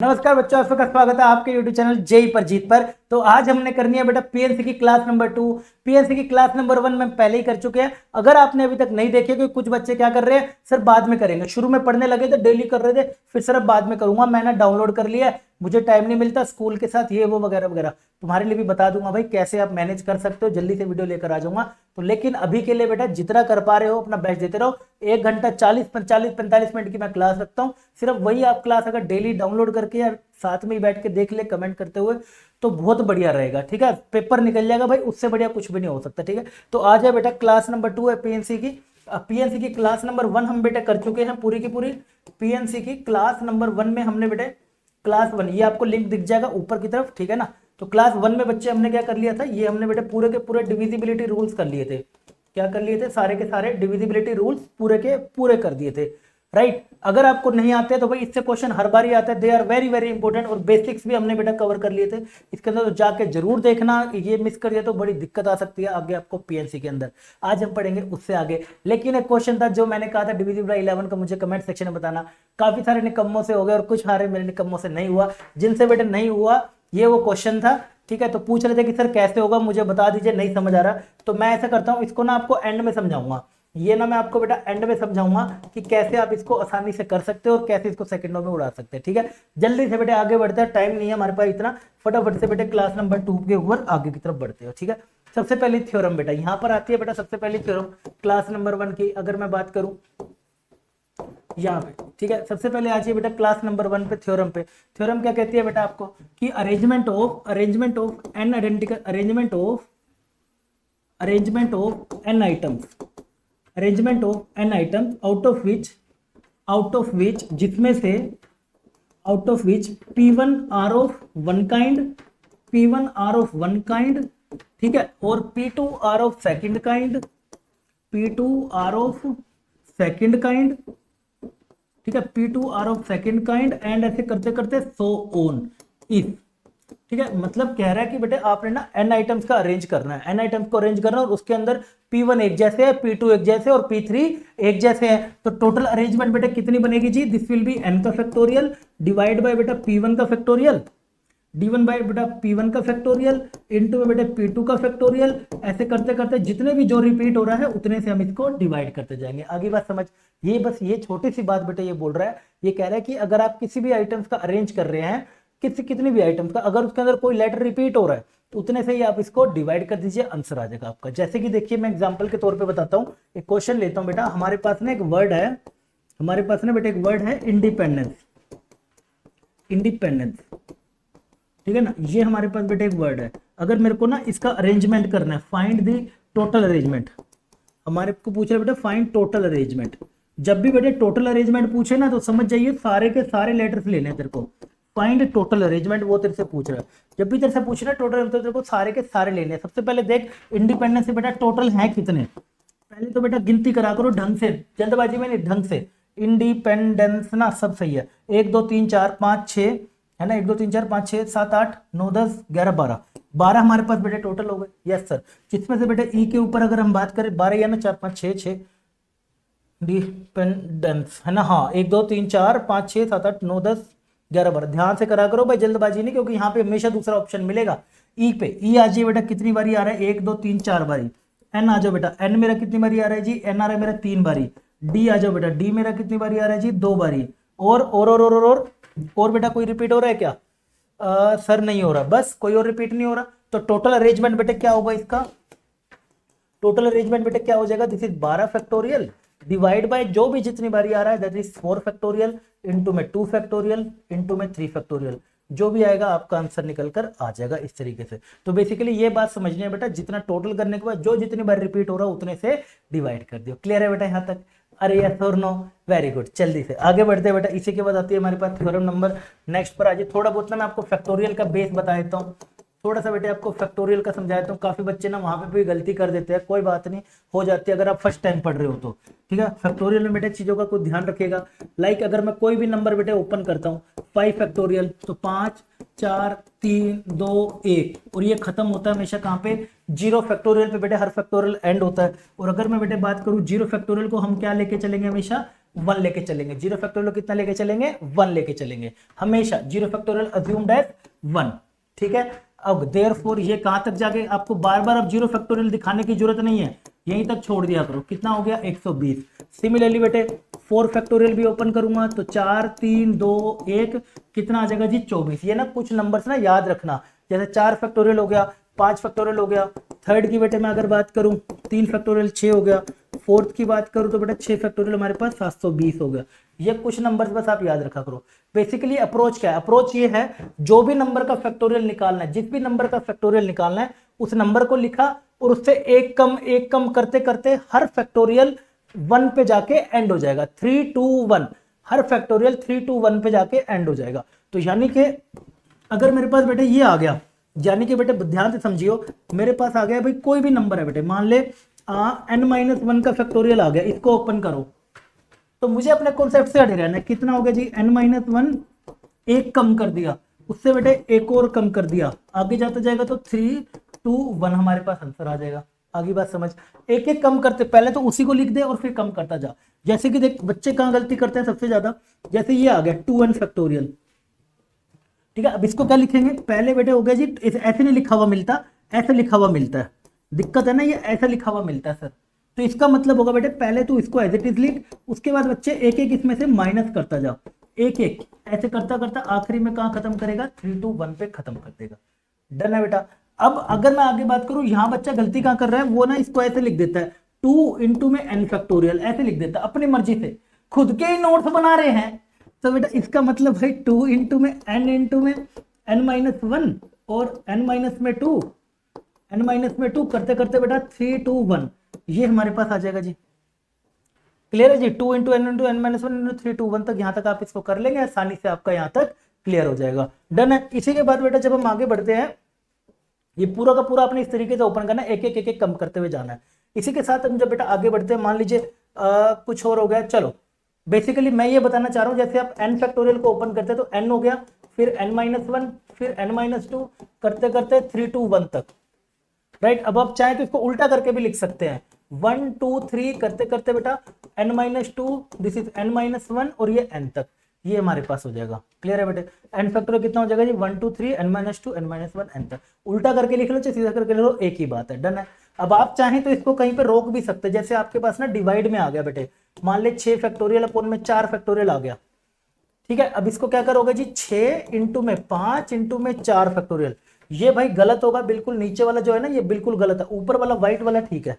नमस्कार बच्चों, आप सबका स्वागत है आपके YouTube चैनल जेई पर जीत पर। तो आज हमने करनी है बेटा पीएनसी की क्लास नंबर 2। पीएनसी की क्लास नंबर 1 में पहले ही कर चुके हैं। अगर आपने अभी तक नहीं देखे, क्योंकि कुछ बच्चे क्या कर रहे हैं, सर बाद में करेंगे, शुरू में पढ़ने लगे थे, डेली कर रहे थे, फिर सर अब बाद में करूंगा, मैंने डाउनलोड कर लिया है, मुझे टाइम नहीं मिलता स्कूल के साथ, ये वो वगैरह वगैरह। तुम्हारे लिए भी बता दूंगा भाई कैसे आप मैनेज कर सकते हो, जल्दी से वीडियो लेकर आ जाऊंगा। तो लेकिन अभी के लिए बेटा जितना कर पा रहे हो अपना बेस्ट देते रहो। 1 घंटा 40-45 मिनट की मैं क्लास रखता हूँ, सिर्फ वही आप क्लास अगर डेली डाउनलोड करके या साथ में ही बैठ के देख ले कमेंट करते हुए तो बहुत बढ़िया रहेगा। ठीक है, पेपर निकल जाएगा भाई, उससे बढ़िया कुछ भी नहीं हो सकता। ठीक है, तो आ जाए बेटा, क्लास नंबर 2 है पीएनसी की। पीएनसी की क्लास नंबर 1 हम बेटा कर चुके हैं पूरी की पूरी। पीएनसी की क्लास नंबर 1 में हमने बेटे क्लास 1, ये आपको लिंक दिख जाएगा ऊपर की तरफ, ठीक है ना। तो क्लास 1 में बच्चे हमने क्या कर लिया था, ये हमने बेटे पूरे के पूरे डिविजिबिलिटी रूल्स कर लिए थे। क्या कर लिए थे, सारे के सारे डिविजिबिलिटी रूल्स पूरे के पूरे कर दिए थे, राइट। अगर आपको नहीं आते तो भाई इससे क्वेश्चन हर बार ही आता है, they are very very important. और बेसिक्स भी हमने बेटा कवर कर लिए थे इसके अंदर, तो जाके जरूर देखना, ये मिस कर दिया तो बड़ी दिक्कत आ सकती है आगे आपको पीएनसी के अंदर। आज हम पढ़ेंगे उससे आगे। लेकिन एक क्वेश्चन था जो मैंने कहा था डिविजिबल 11 का, मुझे कमेंट सेक्शन में बताना। काफी सारे निकम्मों से हो गए और कुछ सारे मेरे निकम्मों से नहीं हुआ। जिनसे बेटा नहीं हुआ ये वो क्वेश्चन था, ठीक है, तो पूछ रहे थे कि सर कैसे होगा, मुझे बता दीजिए, नहीं समझ आ रहा। तो मैं ऐसा करता हूँ, इसको ना आपको एंड में समझाऊंगा, ये ना मैं आपको बेटा एंड में समझाऊंगा कि कैसे आप इसको आसानी से कर सकते हो और कैसे इसको सेकंडों में उड़ा सकते हैं। ठीक है, जल्दी से बेटे आगे बढ़ते हैं, टाइम नहीं है हमारे पास इतना, फटाफट से बेटे क्लास नंबर 2 के ऊपर आगे की तरफ बढ़ते हो। ठीक है, सबसे पहली थ्योरम बेटा यहाँ पर आती है बेटा, सबसे पहली थ्योरम क्लास नंबर 1 की अगर मैं बात करूं यहाँ पे, ठीक है, सबसे पहले आ जाइए बेटा क्लास नंबर 1 पे, थ्योरम पे। थ्योरम क्या कहती है बेटा आपको कि arrangement of n items out of which जिसमें से P1 are of one kind, ठीक है, और P2 are of second kind, ठीक है, P2 are of second kind, and ऐसे करते करते सो ऑन इफ। ठीक है, मतलब कह रहा है कि बेटे आपने ना एन आइटम्स का अरेंज करना है, एन आइटम्स को अरेंज करना है और उसके अंदर P1 एक जैसे है, P2 एक जैसे और P3 एक जैसे है। तो टोटल अरेंजमेंट बेटे कितनी बनेगी जी, दिस विल बी n का फैक्टोरियल डिवाइड बाय बेटा P1 का फैक्टोरियल, D1 बाय बेटा P1 का फैक्टोरियल इंटू में बेटा P2 का फैक्टोरियल। ऐसे करते करते जितने भी जो रिपीट हो रहा है उतने से हम इसको डिवाइड करते जाएंगे। आगे बात समझ, ये बस ये छोटी सी बात बेटा ये बोल रहा है, ये कह रहा है कि अगर आप किसी भी आइटम्स का अरेंज कर रहे हैं, कितनी भी आइटम्स का, अगर उसके अंदर कोई लेटर रिपीट हो रहा है तो उतने से ही आप इसको डिवाइड कर दीजिए, आंसर आ जाएगा आपका। जैसे कि देखिए मैं एग्जांपल के तौर पे बताता हूँ, एक क्वेश्चन लेता हूँ बेटा, हमारे पास ना एक वर्ड है, हमारे पास ना बेटा एक वर्ड है इंडिपेंडेंस, ठीक है ना, ये हमारे पास बेटा एक वर्ड है। अगर मेरे को ना इसका अरेंजमेंट करना है, फाइंड द टोटल अरेंजमेंट, हमारे को पूछ रहा है बेटा फाइंड टोटल अरेंजमेंट। जब भी बेटे टोटल अरेंजमेंट पूछे ना तो समझ जाइए सारे के सारे लेटर्स लेने हैं तेरे को। फाइंड टोटल अरेंजमेंट वो तेरे से पूछ रहा है, जब भी तेरे से पूछ रहा है टोटल तो तेरे को सारे के सारे लेने हैं। सबसे पहले देख इंडिपेंडेंस से बेटा टोटल है कितने, पहले तो बेटा गिनती करा करो ढंग से, जल्दबाजी में नहीं, ढंग से। इंडिपेंडेंस ना सब सही है, 1 2 3 4 5 6 है ना, 1 2 3 4 5 6 7 8 9 10 11 12 हमारे पास बेटे टोटल हो गए। यस सर, जिसमें से बेटे ई के ऊपर अगर हम बात करें 12 या ना 4 5 6 डिपेंडेंस है ना, हाँ 1 2 3 4 5 6 7 8 9 10 11 12। ध्यान से करा करो भाई, जल्दबाजी नहीं, क्योंकि यहाँ पे हमेशा दूसरा ऑप्शन मिलेगा। ई पे ई आ जाइए बेटा, कितनी बारी आ रहा है, 1 2 3 4 बारी। एन आ जाओ बेटा, एन मेरा कितनी बारी आ रहा है जी, एन आ रहा है मेरा 3 बारी। डी आ जाओ बेटा, डी मेरा कितनी बारी आ रहा है जी, 2 बारी। और बेटा कोई रिपीट हो रहा है क्या, सर नहीं हो रहा, बस कोई और रिपीट नहीं हो रहा। तो टोटल अरेंजमेंट बेटे क्या होगा इसका, टोटल अरेंजमेंट बेटे क्या हो जाएगा, this is 12 factorial divide by जो भी जितनी बारी आ रहा है दैट इज 4 फैक्टोरियल इंटू में 2 फैक्टोरियल इंटू में 3 फैक्टोरियल। जो भी आएगा आपका आंसर निकल कर आ जाएगा इस तरीके से। तो बेसिकली ये बात समझनी है बेटा, जितना टोटल करने के बाद जो जितनी बार रिपीट हो रहा है उतने से डिवाइड कर दियो। क्लियर है बेटा यहाँ तक, अरे यस और नो, वेरी गुड। जल्दी से आगे बढ़ते हैं बेटा, इसी के बाद आती है हमारे पास थ्योरम नंबर नेक्स्ट पर। आज थोड़ा बहुत ना मैं आपको फैक्टोरियल का बेस बता देता हूँ, थोड़ा सा बेटे आपको फैक्टोरियल का समझा देता हूँ। काफी बच्चे ना वहां पे भी गलती कर देते हैं, कोई बात नहीं, हो जाती है अगर आप फर्स्ट टाइम पढ़ रहे हो तो। ठीक है, फैक्टोरियल में बेटे चीजों का कुछ ध्यान रखिएगा। लाइक अगर मैं कोई भी नंबर बेटे ओपन करता हूँ 5 फैक्टोरियल, तो 5 4 3 2 1, और ये खत्म होता है हमेशा कहाँ पे, 0 फैक्टोरियल पे बेटे हर फैक्टोरियल एंड होता है। और अगर मैं बेटे बात करूँ 0 फैक्टोरियल को हम क्या लेके चलेंगे हमेशा, 1 लेके चलेंगे। 0 फैक्टोरियल कितना लेके चलेंगे? 1 लेके चलेंगे हमेशा। 0 फैक्टोरियल अज्यूम्ड एज 1, ठीक है। अब देयरफॉर ये कहां तक जाके आपको बार बार अब 0 फैक्टोरियल दिखाने की जरूरत नहीं है, यहीं तक छोड़ दिया करो। कितना हो गया? 120। सिमिलरली बेटे 4 फैक्टोरियल भी ओपन करूंगा तो 4 3 2 1 कितना आ जाएगा जी? 24। ये ना कुछ नंबर्स ना याद रखना, जैसे 4 फैक्टोरियल हो गया, 5 फैक्टोरियल हो गया। थर्ड की बेटे मैं अगर बात करूं 3 फैक्टोरियल 6 हो गया। फोर्थ की बात करूं तो बेटा 6 फैक्टोरियल हमारे पास 720 हो गया। ये कुछ नंबर्स बस आप याद रखा करो। बेसिकली अप्रोच क्या है? अप्रोच ये है, जो भी नंबर का फैक्टोरियल निकालना है, जिस भी नंबर का फैक्टोरियल निकालना है, उस नंबर को लिखा और उससे एक कम करते करते हर फैक्टोरियल 1 पे जाके एंड हो जाएगा। 3 2 1 हर फैक्टोरियल 3 2 1 पे जाके एंड हो जाएगा। तो यानी कि अगर मेरे पास बेटे ये आ गया, यानी कि बेटे ध्यान से समझियो, मेरे पास आ गया भाई कोई भी नंबर है बेटे, मान ले n-1 का फैक्टोरियल आ गया, इसको ओपन करो तो मुझे अपने कॉन्सेप्ट से हटे रहना है। कितना हो गया जी? n-1 एक कम कर दिया, उससे बेटे एक और कम कर दिया, आगे जाता जाएगा तो 3 2 1 हमारे पास आंसर आ जाएगा। आगे बात समझ। एक एक कम करते, पहले तो उसी को लिख दे और फिर कम करता जा। जैसे कि देख बच्चे कहां गलती करते हैं सबसे ज्यादा, जैसे ये आ गया 2n फैक्टोरियल, ठीक है। अब इसको क्या लिखेंगे? पहले बेटे हो गया जी, ऐसे नहीं लिखा हुआ मिलता, ऐसे लिखा हुआ मिलता है। दिक्कत है ना, ये ऐसा लिखा हुआ मिलता है सर। तो इसका मतलब होगा बेटे पहले तू इसको एज इट इज लिख, उसके बाद बच्चे एक एक इसमें से माइनस करता जा, एक एक ऐसे करता करता आखिरी में कहां खत्म करेगा? 3 2 1 पे खत्म कर देगा। डन है बेटा। अब अगर मैं आगे बात करूं, यहां बच्चा गलती कहां कर रहा है, वो ना इसको ऐसे लिख देता है 2 इंटू में n फैक्टोरियल, ऐसे लिख देता है अपनी मर्जी से, खुद के ही नोट्स बना रहे हैं। तो बेटा इसका मतलब भाई 2 इंटू में n इंटू में n-1 और n-2 n-2 करते करते बेटा 3 2 1 ये हमारे पास आ जाएगा जी। क्लियर है जी? 2 into n into n-1 into 3 2 1 तक यहां तक आप इसको कर लेंगे आसानी से, आपका यहां तक क्लियर हो जाएगा। डन है। इसी के बाद बेटा जब हम आगे बढ़ते हैं, ये पूरा का पूरा अपने इस तरीके से ओपन करना है, एक एक कम करते हुए जाना है। इसी के साथ हम जब बेटा आगे बढ़ते हैं, मान लीजिए कुछ और हो गया। चलो बेसिकली मैं ये बताना चाह रहा हूं, जैसे आप n फैक्टोरियल को ओपन करते हैं तो n हो गया, फिर n-1 फिर n-2 करते करते 3 2 1 तक, राइट। अब आप चाहें तो इसको उल्टा करके भी लिख सकते हैं, 1 2 3 करते करते बेटा n-2 दिस इज n-1 और ये n तक, ये हमारे पास हो जाएगा। क्लियर है बेटे? n फैक्टोरियल कितना हो जाएगा जी? 1 2 3 n-2 n-1 n तक। उल्टा करके लिख लो चाहे सीधा करके लिख लो, एक ही बात है। डन है। अब आप चाहें तो इसको कहीं पे रोक भी सकते हैं, जैसे आपके पास ना डिवाइड में आ गया बेटे, मान ले 6 फैक्टोरियल अपोन में 4 फैक्टोरियल आ गया, ठीक है। अब इसको क्या करोगे जी? 6 इंटू में 5 इंटू में 4 फैक्टोरियल। ये भाई गलत होगा बिल्कुल, नीचे वाला जो है ना ये बिल्कुल गलत है, ऊपर वाला व्हाइट वाला ठीक है,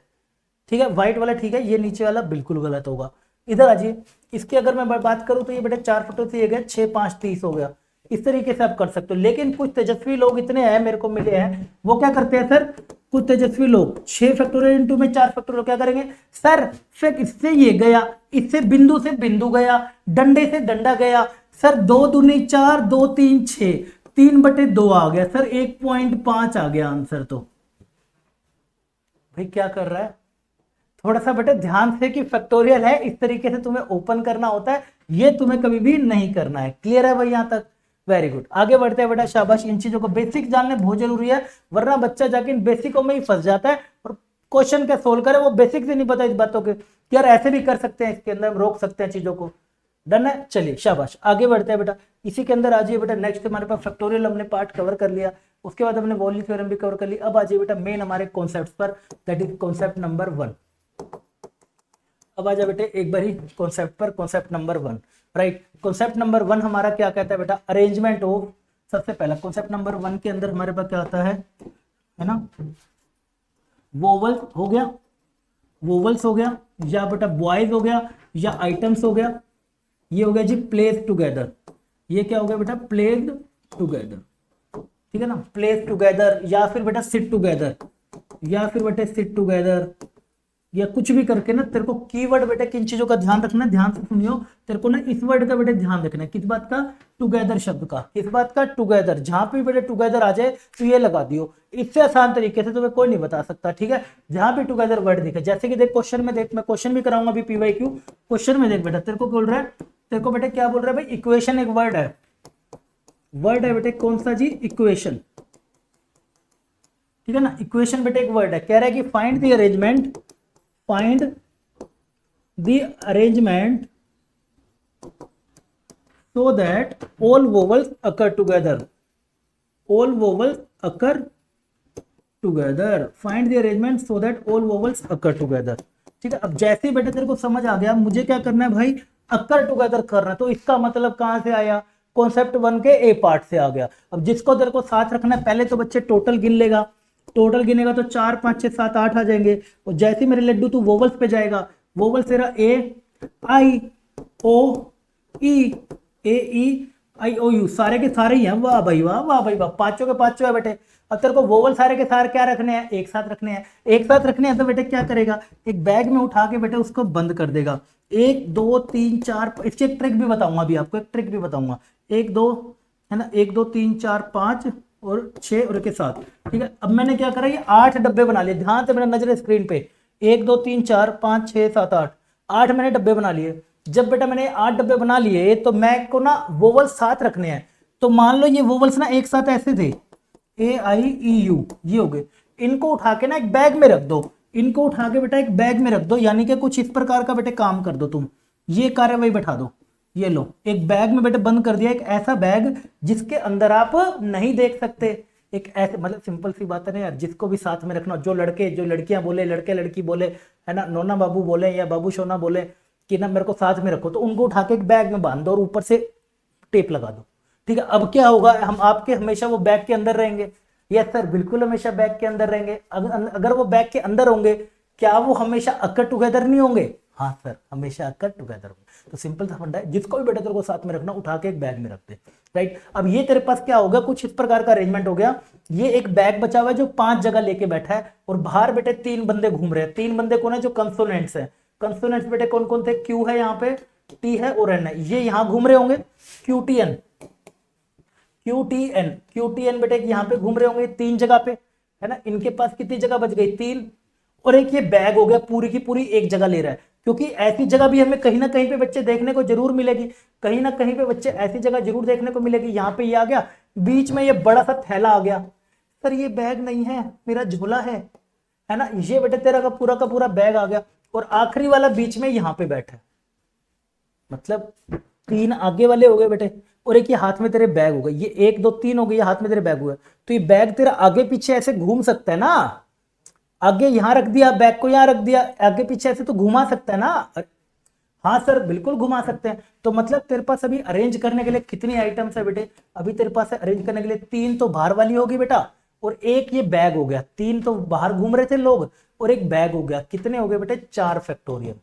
ठीक है, व्हाइट वाला ठीक है, ये नीचे वाला बिल्कुल गलत होगा। इधर आ जाइए, इसकी अगर मैं बात करूं तो ये बेटा 4 फैक्टोरियल से ये गया 6 5 30 हो गया। इस तरीके से आप कर सकते हो। लेकिन कुछ तेजस्वी लोग इतने हैं मेरे को मिले हैं, वो क्या करते हैं सर, कुछ तेजस्वी लोग 6 फैक्टोरियल इंटू में 4 फैक्टोरियल क्या करेंगे सर, फिर इससे ये गया, इससे बिंदु से बिंदु गया, डंडे से डंडा गया, सर 2 दूनी 4 2 3 6 3/2 आ गया सर, 1.5 आ गया आंसर। तो भाई क्या कर रहा है, थोड़ा सा बेटा ध्यान से कि फैक्टोरियल है, इस तरीके से तुम्हें ओपन करना होता है, ये तुम्हें कभी भी नहीं करना है। क्लियर है भाई यहां तक? Very good. आगे बढ़ते हैं बेटा, शाबाश। इन चीजों को बेसिक जानने बहुत जरूरी है, वरना बच्चा जाके इन बेसिकों में ही फंस जाता है और क्वेश्चन क्या सोल्व करे वो बेसिक से नहीं पता इस बातों के, यार ऐसे भी कर सकते हैं, इसके अंदर हम रोक सकते हैं चीजों को। डन है? चलिए शाबाश, आगे बढ़ते हैं बेटा। इसी के अंदर आ जाइए बेटा, नेक्स्ट हमारे पास फैक्टोरियल हमने पार्ट कवर कर लिया, उसके बाद हमने वॉल्यूम थ्योरम भी कवर कर लिया। अब आ जाइए बेटा मेन हमारे कॉन्सेप्ट पर, दैट इज कॉन्सेप्ट नंबर 1। अब आ जाए बेटे एक बार ही कॉन्सेप्ट पर, concept number 1, right. Concept number 1 हमारा क्या कहता है बेटा, अरेंजमेंट ऑफ, सबसे पहला कॉन्सेप्ट नंबर 1 के अंदर हमारे पास क्या आता है ना, वोवल्स हो गया, वोवल्स हो गया, या बेटा बॉयज हो गया, या आइटम्स हो गया, ये हो गया जी प्लेस टुगेदर, ये क्या हो गया बेटा, प्लेस्ड टुगेदर, ठीक है ना, प्लेस टुगेदर, या फिर बेटा सिट टुगेदर, या फिर बेटे सिट टुगेदर, या कुछ भी करके ना, तेरे को कीवर्ड बेटे किन चीजों का ध्यान रखना है, ध्यान से सुनियो, तेरे को ना इस वर्ड का बेटे ध्यान रखना है, किस बात का, टुगेदर शब्द का, किस बात का, टुगेदर। जहां पे बेटे टुगेदर आ जाए तो ये लगा दियो, इससे आसान तरीके से तुम्हें कोई नहीं बता सकता, ठीक है। जहां भी टुगेदर वर्ड दिखे, जैसे कि देख क्वेश्चन में देख, मैं क्वेश्चन भी कराऊंगा अभी PYQ, क्वेश्चन में देख बेटा तेरे को बोल रहा है, तेरे को बेटे क्या बोल रहा है भाई, इक्वेशन एक वर्ड है, वर्ड है बेटे कौन सा जी, इक्वेशन, ठीक है ना, इक्वेशन बेटे एक वर्ड है, कह रहा है कि find the arrangement, find the arrangement so that all vowels occur together. All vowels occur together. Find the arrangement so that all vowels occur together. ठीक है, अब जैसे ही बेटा तेरे को समझ आ गया, मुझे क्या करना है भाई, अकर टुगेदर करना है। तो इसका मतलब कहां से आया, कॉन्सेप्ट 1 के ए पार्ट से आ गया। अब जिसको तेरे को साथ रखना है, पहले तो बच्चे टोटल गिन लेगा, टोटल गिनेगा तो 4 5 6 7 8 आ जाएंगे। और जैसे मेरे लड्डू तू वोवल्स पे जाएगा, वोवल्स तेरा ए आई ओ ई, ए ई आई ओ यू, सारे के सारे ही हैं। वाह भाई वाह, वाह भाई वाह, पांचों के पांचों है बेटे। अब तेरे को वोवल सारे के सारे क्या रखने हैं, एक साथ रखने हैं। एक साथ रखने हैं तो बेटे क्या करेगा, एक बैग में उठा के बेटे उसको बंद कर देगा। 1 2 3 4, इसकी एक ट्रिक भी बताऊंगा अभी आपको, एक ट्रिक भी बताऊंगा। 1 2 है ना, 1 2 3 4 5 और 6 और के 7। ठीक है, अब मैंने क्या करा, ये 8 डब्बे बना लिए। ध्यान से मेरा नजर है स्क्रीन पे, 1 2 3 4 5 6 7 8, 8 मैंने डब्बे बना लिए। जब बेटा मैंने 8 डब्बे बना लिए तो मैं को ना वोवल्स साथ रखने हैं। तो मान लो ये वोवल्स ना एक साथ ऐसे थे, ए आई ई यू, ये हो गए। इनको उठा के ना एक बैग में रख दो, इनको उठा के बेटा एक बैग में रख दो, यानी कि कुछ इस प्रकार का बेटे काम कर दो तुम। ये कार्यवाही बैठा दो, ये लो एक बैग में बेटे बंद कर दिया, एक ऐसा बैग जिसके अंदर आप नहीं देख सकते। एक ऐसे, मतलब सिंपल सी बात है ना यार, जिसको भी साथ में रखना, जो लड़के जो लड़कियां बोले, लड़के लड़की बोले, है ना, नोना बाबू बोले या बाबू सोना बोले कि ना मेरे को साथ में रखो, तो उनको उठा के एक बैग में बांध दो और ऊपर से टेप लगा दो। ठीक है, अब क्या होगा, हम आपके हमेशा वो बैग के अंदर रहेंगे। यस सर, बिल्कुल हमेशा बैग के अंदर रहेंगे। अगर वो बैग के अंदर होंगे, क्या वो हमेशा अकर टुगेदर नहीं होंगे? हाँ सर, हमेशा अकर टुगेदर होंगे। तो सिंपल सा फंडा है, जिसको भी बेटा तेरे को साथ में रखना, उठा के एक बैग में रख दे। राइट, अब ये तेरे पास क्या होगा, कुछ इस प्रकार का अरेंजमेंट हो गया। ये एक बैग बचा हुआ है जो 5 जगह लेके बैठा है, और बाहर बेटे 3 बंदे घूम रहे हैं। 3 बंदे कौन है, जो कंसोनेंट्स है। कंसोनेंट्स बेटे कौन कौन थे, क्यू है यहाँ पे, टी है और एन है। ये यहाँ घूम रहे होंगे, Q T N, Q T N, Q T N बेटे यहाँ पे घूम रहे होंगे 3 जगह पे, है ना। इनके पास कितनी जगह बच गई, 3। और एक ये बैग हो गया, पूरी की पूरी एक जगह ले रहा है। क्योंकि ऐसी जगह भी हमें कहीं ना कहीं पे बच्चे देखने को जरूर मिलेगी, कहीं ना कहीं पे बच्चे ऐसी जगह जरूर देखने को मिलेगी। यहाँ पे ये आ गया, बीच में ये बड़ा सा थैला आ गया। सर ये बैग नहीं है, मेरा झोला है ना। ये बेटे तेरा का पूरा बैग आ गया, और आखिरी वाला बीच में यहाँ पे बैठा है। मतलब 3 आगे वाले हो गए बेटे, और एक ये हाथ में तेरे बैग हो गए। ये 1 2 3 हो गए, ये हाथ में तेरे बैग हुआ। तो ये बैग तेरा आगे पीछे ऐसे घूम सकता है ना। आगे यहां रख दिया, बैग को यहां रख दिया, आगे पीछे ऐसे तो घुमा सकता है ना। हाँ सर, बिल्कुल घुमा सकते हैं। तो मतलब तेरे पास अभी अरेंज करने के लिए कितनी आइटम्स है बेटे, अभी तेरे पास है अरेंज करने के लिए 3 तो बाहर वाली होगी बेटा, और एक ये बैग हो गया। 3 तो बाहर घूम रहे थे लोग, और एक बैग हो गया। कितने हो गए बेटे, 4 फैक्टोरियल।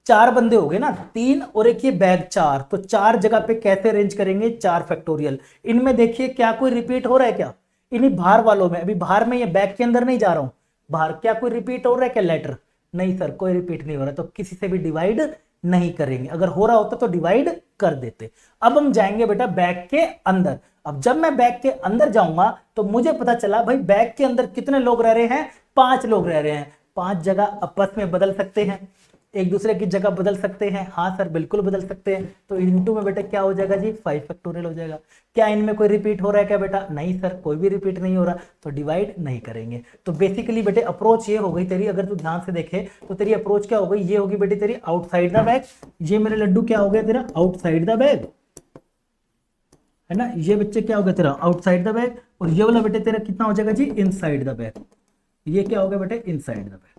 4 बंदे हो गए ना, 3 और एक ये बैग 4। तो 4 जगह पे कैसे अरेंज करेंगे, 4 फैक्टोरियल। इनमें देखिए क्या कोई रिपीट हो रहा है क्या, इन्हीं बाहर वालों में। अभी बाहर में ये बैग के अंदर नहीं जा रहा हूं, बाहर क्या कोई रिपीट हो रहा है क्या लेटर? नहीं सर, कोई रिपीट नहीं हो रहा। तो किसी से भी डिवाइड नहीं करेंगे, अगर हो रहा होता तो डिवाइड कर देते। अब हम जाएंगे बेटा बैग के अंदर। अब जब मैं बैग के अंदर जाऊंगा तो मुझे पता चला भाई बैग के अंदर कितने लोग रह रहे हैं, 5 लोग रह रहे हैं। 5 जगह आपस में बदल सकते हैं, एक दूसरे की जगह बदल सकते हैं। हाँ सर, बिल्कुल बदल सकते हैं। तो इनटू में बेटा क्या हो जाएगा जी, 5 फैक्टोरियल हो जाएगा। क्या इनमें कोई रिपीट हो रहा है क्या बेटा? नहीं सर, कोई भी रिपीट नहीं हो रहा, तो डिवाइड नहीं करेंगे। तो बेसिकली बेटे अप्रोच ये हो गई तेरी, अगर तू ध्यान से देखे तो तेरी अप्रोच क्या हो गई, ये होगी बेटे तेरी आउटसाइड द बैग। ये मेरे लड्डू क्या हो गया तेरा, आउटसाइड द बैग, है ना। ये बच्चे क्या हो गया तेरा, आउटसाइड द बैग। और ये वाला बेटे तेरा कितना हो जाएगा जी, इनसाइड द बैग। ये क्या हो गया बेटे, इनसाइड द बैग।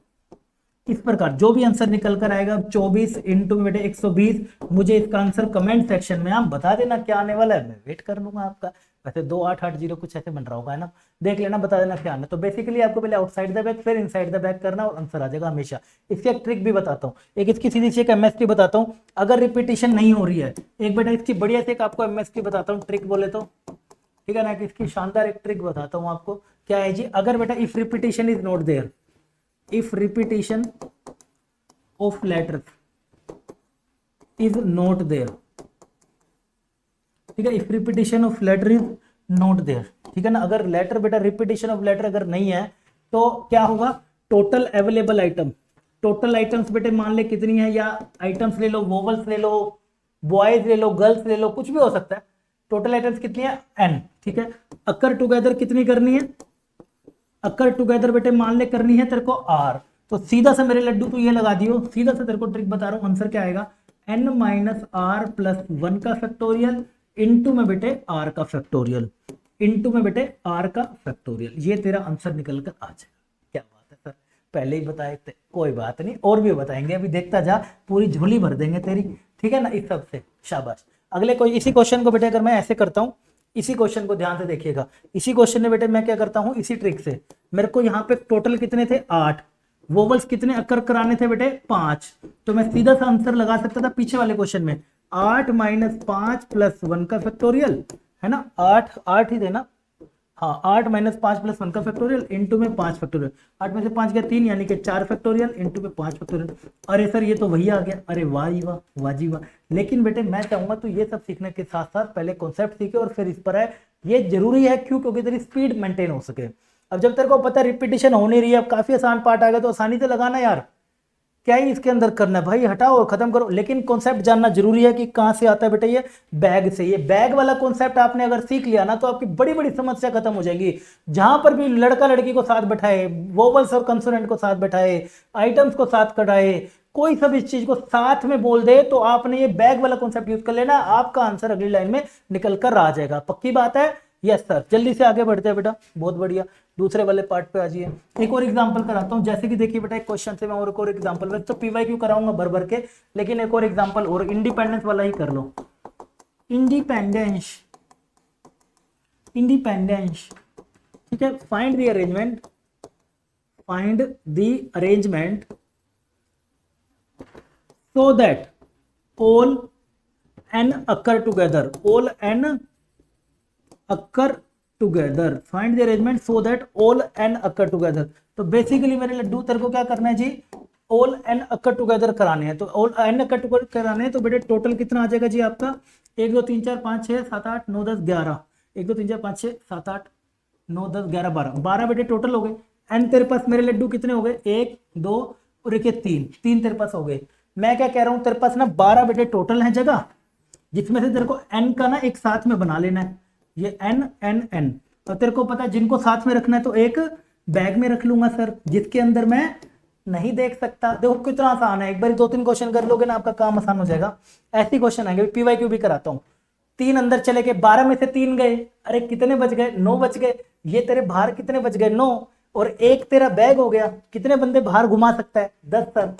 इस प्रकार जो भी आंसर निकल कर आएगा, 24 इंटू बेटे 120, मुझे इसका आंसर कमेंट सेक्शन में आप बता देना क्या आने वाला है, मैं वेट कर लूंगा आपका। वैसे 2880 कुछ ऐसे बन रहा होगा, है ना, देख लेना, बता देना क्या आना। तो बेसिकली आपको पहले आउटसाइड द बैग फिर इनसाइड द बैग करना और आंसर आ जाएगा हमेशा। इसकी एक ट्रिक भी बताता हूँ, एक इसकी सीधी सी एक एमएसटी बताता हूँ, अगर रिपीटिशन नहीं हो रही है। एक बेटा इसकी बढ़िया से एक आपको एमएसटी बताता हूँ, ट्रिक बोले तो, ठीक है ना, कि इसकी शानदार एक ट्रिक बताता हूँ आपको। क्या है जी, अगर बेटा if repetition is not there, if repetition of letters is not there, ठीक है, if repetition of letter is not there, ठीक है ना। अगर लेटर बेटा रिपीटिशन ऑफ लेटर अगर नहीं है तो क्या होगा, total available item, total items बेटे मान ले कितनी है, या आइटम्स ले लो, वोवल्स ले लो, बॉयज ले लो, गर्ल्स ले लो, कुछ भी हो सकता है। टोटल आइटम्स कितनी है, n, ठीक है। अकर टुगेदर कितनी करनी है, अकर टुगेदर बेटे मान ले करनी है तेरे को R। तो सीधा सा मेरे लड्डू तो ये लगा दियो, सीधा सा तेरे को ट्रिक बता रहा हूं, आंसर क्या आएगा, n माइनस आर प्लस 1 का फैक्टोरियल इंटू में बेटे r का फैक्टोरियल, इंटू में बेटे r का फैक्टोरियल। ये तेरा आंसर निकल कर आ जाएगा। क्या बात है सर, पहले ही बताए थे। कोई बात नहीं, और भी बताएंगे, अभी देखता जा, पूरी झोली भर देंगे तेरी, ठीक है ना, इस सब से। शाबाश। अगले कोई इसी क्वेश्चन को बेटे अगर मैं ऐसे करता हूँ, इसी क्वेश्चन को ध्यान से देखिएगा, इसी क्वेश्चन में बेटे मैं क्या करता हूँ, इसी ट्रिक से मेरे को यहाँ पे टोटल कितने थे 8, वोवल्स कितने अकर कराने थे बेटे 5, तो मैं सीधा सा आंसर लगा सकता था पीछे वाले क्वेश्चन में 8 माइनस 5 प्लस 1 का फैक्टोरियल, है ना, 8 ही थे ना, हाँ 8 माइनस 5 प्लस 1 का फैक्टोरियल इंटू में 5 फैक्टोरियल, 8 में से 5 गया 3 यानी कि 4 फैक्टोरियल इंटू में 5 फैक्टोरियल। अरे सर ये तो वही आ गया, अरे वाह जी वाह, वाह जी वाह। लेकिन बेटे मैं चाहूंगा तो ये सब सीखने के साथ साथ पहले कॉन्सेप्ट सीखे और फिर इस पर आए, ये जरूरी है। क्यों? क्योंकि तेरी स्पीड मेंटेन हो सके। अब जब तेरे को पता रिपीटिशन हो नहीं रही है, अब काफी आसान पार्ट आ गया तो आसानी से लगाना यार, क्या ही इसके अंदर करना है भाई, हटाओ और खत्म करो। लेकिन कॉन्सेप्ट जानना जरूरी है कि कहां से आता है बेटा, ये बैग से। ये बैग वाला कॉन्सेप्ट आपने अगर सीख लिया ना तो आपकी बड़ी बड़ी समस्या खत्म हो जाएगी। जहां पर भी लड़का लड़की को साथ बैठाए, वोवल्स और कंसोनेंट को साथ बैठाए, आइटम्स को साथ कटाए, कोई सब इस चीज को साथ में बोल दे, तो आपने ये बैग वाला कॉन्सेप्ट यूज कर लेना, आपका आंसर अगली लाइन में निकल कर आ जाएगा। पक्की बात है? Yes sir. जल्दी से आगे बढ़ते हैं बेटा, बहुत बढ़िया। दूसरे वाले पार्ट पे आ जाइए। एक और एग्जांपल कराता हूं, जैसे कि देखिए बेटा एक क्वेश्चन से मैं और एक और एग्जांपल, तो पीवाईक्यू कराऊंगा भर भर के, लेकिन एक और एग्जांपल और इंडिपेंडेंस वाला ही कर लो। इंडिपेंडेंस, इंडिपेंडेंस, ठीक है। Find the arrangement, find the arrangement so that all n occur together, all n occur together, find the arrangement so that all n occur together। तो बेसिकली मेरे लड्डू तेरे को क्या करना है जी, all n occur together कराने हैं। तो all n occur together कराने हैं तो बेटे टोटल कितना आ जाएगा जी आपका, 1 2 3 4 5 6 7 8 9 10 11, 1 2 3 4 5 6 7 8 9 10 11 12, 12 बेटे टोटल हो गए। n तेरे पास मेरे लड्डू कितने हो गए, 1 2 और एक 3 तेरे पास हो गए। मैं क्या कह रहा हूं, तेरे पास ना 12 बेटे टोटल है जगह, जिसमें से तेरे को n का ना एक साथ में बना लेना है, ये n n n। तो तेरे को पता है जिनको साथ में रखना है तो एक बैग में रख लूंगा सर, जिसके अंदर मैं नहीं देख सकता। देखो कितना आसान है, एक बार 2 3 क्वेश्चन कर लोगे ना आपका काम आसान हो जाएगा। ऐसी क्वेश्चन आएंगे, पीवाईक्यू भी कराता हूँ। 3 अंदर चले गए, 12 में से 3 गए, अरे कितने बच गए, 9 बच गए। ये तेरे बाहर कितने बच गए, 9, और एक तेरा बैग हो गया। कितने बंदे बाहर घुमा सकता है, 10 सर।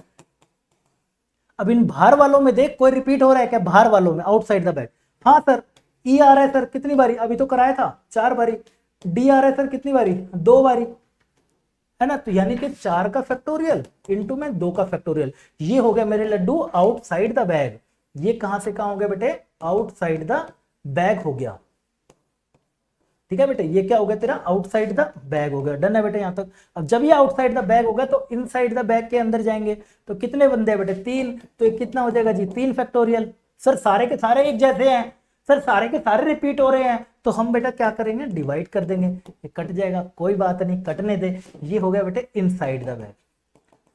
अब इन बाहर वालों में देख कोई रिपीट हो रहा है क्या, बाहर वालों में आउटसाइड द बैग। हाँ सर। ई आ रहा है सर कितनी बारी, अभी तो कराया था 4 बारी। डी आ रहा है सर कितनी बारी, 2 बारी, है ना। तो यानी कि 4 का फैक्टोरियल इंटू में 2 का फैक्टोरियल, ये हो गया मेरे लड्डू आउटसाइड द बैग। ये कहां से कहां हो गया बेटे, आउटसाइड द बैग हो गया। ठीक है बेटे, ये क्या हो गया तेरा, आउटसाइड द बैग हो गया। डन है बेटे यहां तक। अब जब ये आउटसाइड द बैग हो गया तो इनसाइड द बैग के अंदर जाएंगे। तो कितने बंदे हैं बेटे, 3, तो ये कितना हो जाएगा जी, 3 फैक्टोरियल। सर सारे के सारे एक जैसे हैं, सर सारे के सारे रिपीट हो रहे हैं, तो हम बेटा क्या करेंगे, डिवाइड कर देंगे, ये कट जाएगा, कोई बात नहीं, कटने दे। ये हो गया बेटे इनसाइड द बैग,